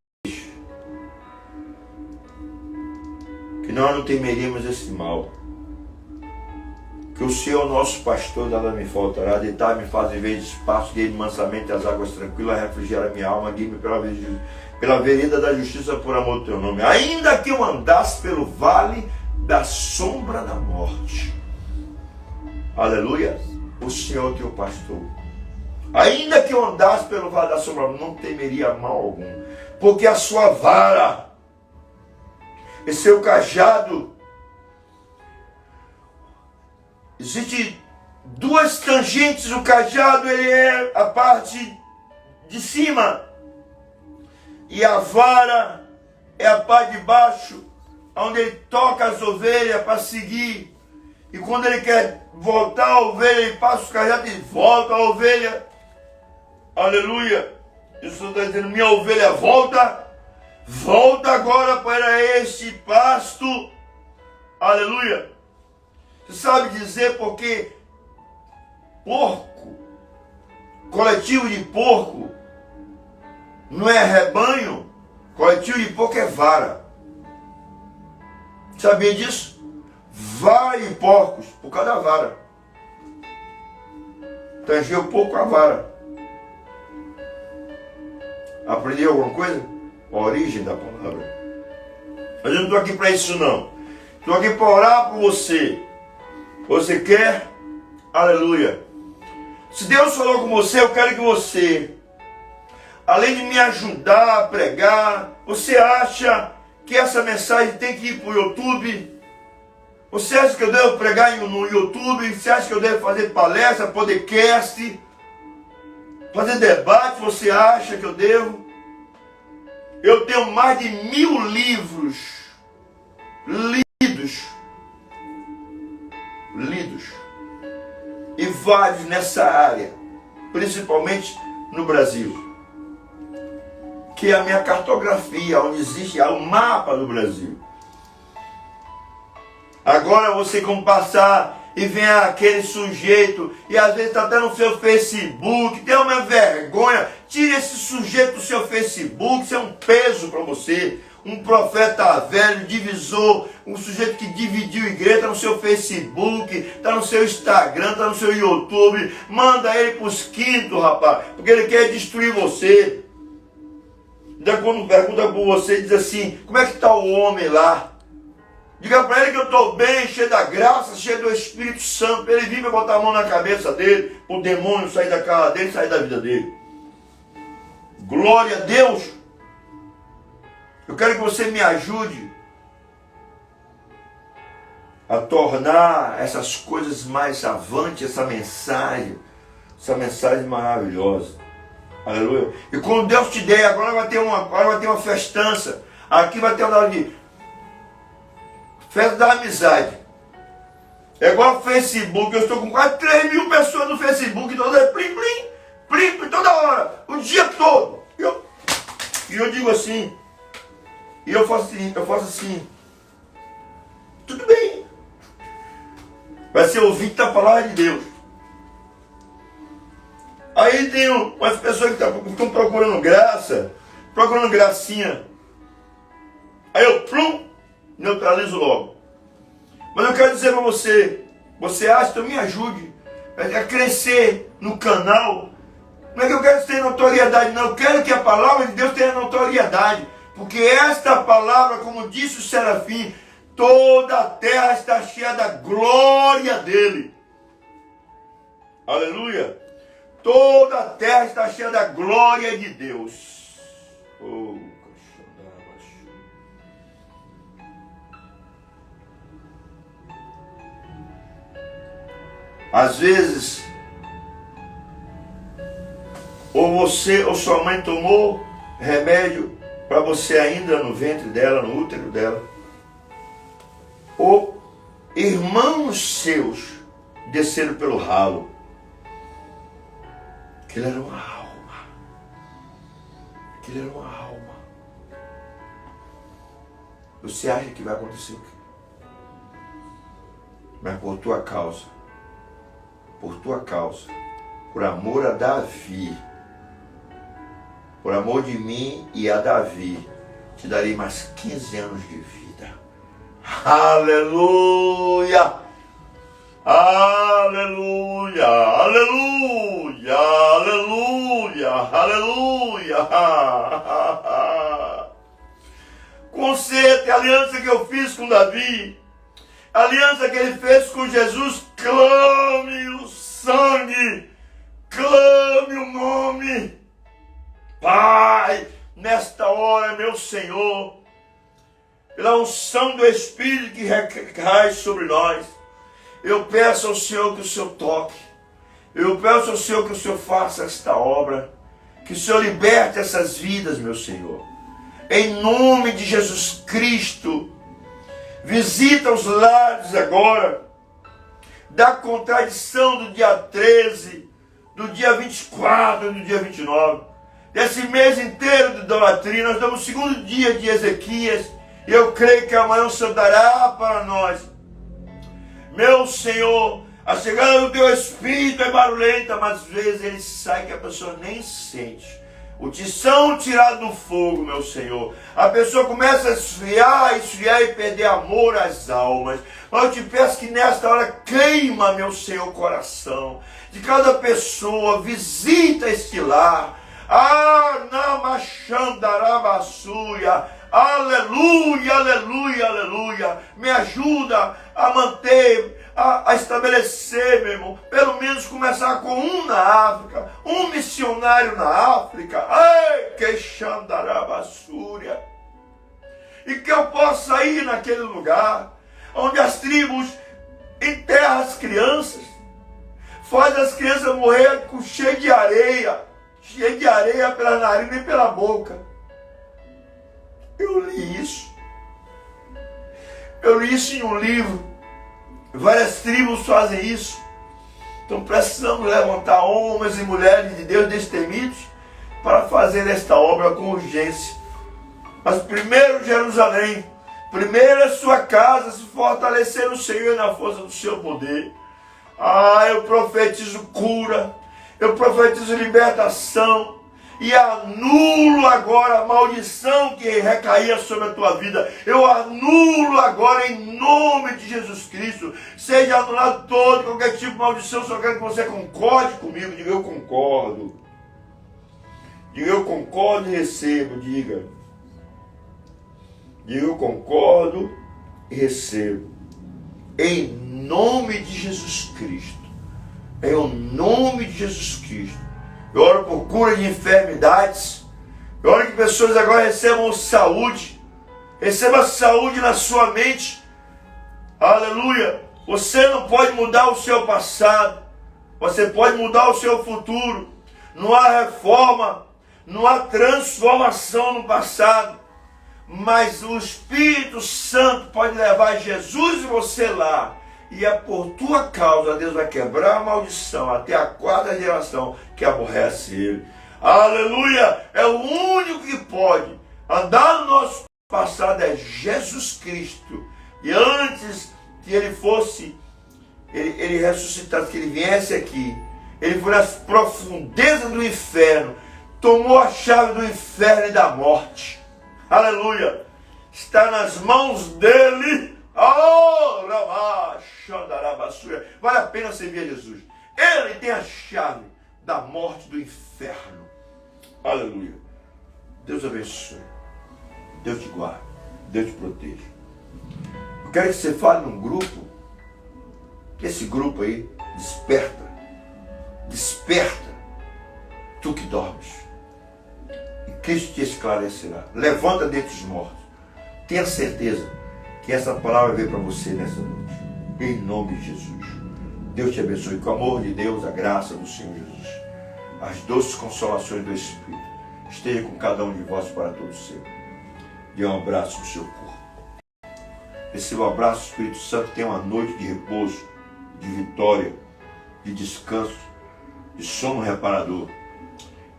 que nós não temeríamos esse mal, que o Senhor, nosso pastor, nada me faltará. Deitar-me faz em vez de espaço, guie-me mansamente as águas tranquilas, refrigerar a minha alma, guie-me pela vereda da justiça por amor do teu nome. Ainda que eu andasse pelo vale da sombra da morte, aleluia, o Senhor teu pastor. Ainda que eu andasse pelo vale da sombra, não temeria mal algum, porque a sua vara e seu cajado. Existem duas tangentes. O cajado, ele é a parte de cima, e a vara é a parte de baixo, onde ele toca as ovelhas para seguir. E quando ele quer voltar a ovelha, ele passa o cajado e volta a ovelha. Aleluia. Isso está dizendo: minha ovelha, volta agora para este pasto. Aleluia. Você sabe dizer porque porco, coletivo de porco, não é rebanho? Coletivo de porco é vara. Sabia disso? Vara e porcos, por causa da vara. Tangeu o porco com a vara. Aprendeu alguma coisa? A origem da palavra. Mas eu não estou aqui para isso não. Estou aqui para orar por você. Você quer? Aleluia. Se Deus falou com você, eu quero que você, além de me ajudar a pregar, você acha que essa mensagem tem que ir para o YouTube? Você acha que eu devo pregar no YouTube? Você acha que eu devo fazer palestra, podcast, fazer debate? Você acha que eu devo? Eu tenho mais de 1000 livros lidos, e vários nessa área, principalmente no Brasil, que é a minha cartografia, onde existe o mapa do Brasil. Agora você como passar e vem aquele sujeito, e às vezes está até no seu Facebook, tem uma vergonha, tire esse sujeito do seu Facebook, isso é um peso para você. Um profeta velho, divisor, um sujeito que dividiu a igreja, está no seu Facebook, está no seu Instagram, está no seu YouTube. Manda ele para os quintos, rapaz, porque ele quer destruir você. Ainda quando pergunta por você, diz assim: como é que está o homem lá? Diga para ele que eu estou bem, cheio da graça, cheio do Espírito Santo. Ele vir para botar a mão na cabeça dele, para o demônio sair da cara dele, sair da vida dele. Glória a Deus. Eu quero que você me ajude a tornar essas coisas mais avantes, essa mensagem maravilhosa. Aleluia. E quando Deus te der, agora vai ter uma festança. Aqui vai ter uma hora de festa da amizade. É igual o Facebook. Eu estou com quase 3.000 pessoas no Facebook, todas plim, plim, aflito toda hora, o dia todo. E eu digo assim, e eu faço assim, tudo bem. Vai ser ouvinte da palavra de Deus. Aí tem umas pessoas que estão procurando graça, procurando gracinha. Aí eu, neutralizo logo. Mas eu quero dizer para você, você acha que eu me ajude a crescer no canal? Não é que eu quero ter notoriedade, não. Eu quero que a palavra de Deus tenha notoriedade. Porque esta palavra, como disse o Serafim, toda a terra está cheia da glória dele. Aleluia. Toda a terra está cheia da glória de Deus. Oh, às vezes, ou você ou sua mãe tomou remédio para você ainda no ventre dela, no útero dela, ou irmãos seus desceram pelo ralo. Aquilo era uma alma. Aquilo era uma alma. Você acha que vai acontecer o quê? Mas por tua causa, por amor a Davi, por amor de mim e a Davi, te darei mais 15 anos de vida. Aleluia! Aleluia! Aleluia! Aleluia! Aleluia! Conserto, a aliança que eu fiz com Davi, a aliança que ele fez com Jesus, clame o sangue, clame o nome. Pai, nesta hora, meu Senhor, pela unção do Espírito que recai sobre nós, eu peço ao Senhor que o Senhor toque, eu peço ao Senhor que o Senhor faça esta obra, que o Senhor liberte essas vidas, meu Senhor, em nome de Jesus Cristo. Visita os lares agora, da contradição do dia 13, do dia 24 e do dia 29, desse mês inteiro de idolatria. Nós estamos no segundo dia de Ezequias, e eu creio que amanhã o Senhor dará para nós. Meu Senhor, a chegada do teu Espírito é barulhenta, mas às vezes ele sai que a pessoa nem sente. O tição tirado do fogo, meu Senhor. A pessoa começa a esfriar e perder amor às almas. Mas eu te peço que nesta hora queima, meu Senhor, o coração de cada pessoa. Visita este lar. Namachandarabassuia. Aleluia, aleluia, aleluia. Me ajuda a manter, a estabelecer, meu irmão, pelo menos começar com um na África, um missionário na África. Ai, que xandarabassúria. E que eu possa ir naquele lugar onde as tribos enterram as crianças, faz as crianças morrer cheio de areia pela narina e pela boca. Eu li isso em um livro. Várias tribos fazem isso. Então precisamos levantar homens e mulheres de Deus destemidos para fazer esta obra com urgência. Mas primeiro Jerusalém, primeiro a sua casa, se fortalecer no Senhor e na força do seu poder. Eu profetizo cura, eu profetizo libertação, e anulo agora a maldição que recaía sobre a tua vida. Eu anulo agora em nome de Jesus Cristo. Seja anulado todo, qualquer tipo de maldição. Só quero que você concorde comigo. Diga, eu concordo. Diga, eu concordo e recebo. Diga, eu concordo e recebo. Em nome de Jesus Cristo. Em nome de Jesus Cristo. Eu oro por cura de enfermidades. Eu oro que pessoas agora recebam saúde. Receba saúde na sua mente. Aleluia. Você não pode mudar o seu passado. Você pode mudar o seu futuro. Não há reforma. Não há transformação no passado. Mas o Espírito Santo pode levar Jesus e você lá. E é por tua causa, Deus vai quebrar a maldição até a 4ª geração que aborrece ele. Aleluia! É o único que pode andar no nosso passado, é Jesus Cristo. E antes que ele fosse, ele ressuscitasse, que ele viesse aqui, ele foi nas profundezas do inferno, tomou a chave do inferno e da morte. Aleluia! Está nas mãos dele. Oh, vale a pena servir a Jesus. Ele tem a chave da morte do inferno. Aleluia. Deus abençoe. Deus te guarde. Deus te proteja. Eu quero que você fale num grupo. Que esse grupo aí desperta. Desperta. Tu que dormes. E Cristo te esclarecerá. Levanta dentre os mortos. Tenha certeza que essa palavra veio para você nessa noite. Em nome de Jesus. Deus te abençoe. Com o amor de Deus, a graça do Senhor Jesus, as doces consolações do Espírito, esteja com cada um de vós para todo sempre. Dê um abraço no seu corpo. Receba o abraço do Espírito Santo. Tenha uma noite de repouso, de vitória, de descanso, de sono reparador.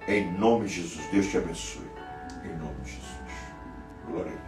Em nome de Jesus. Deus te abençoe. Em nome de Jesus. Glória a Deus.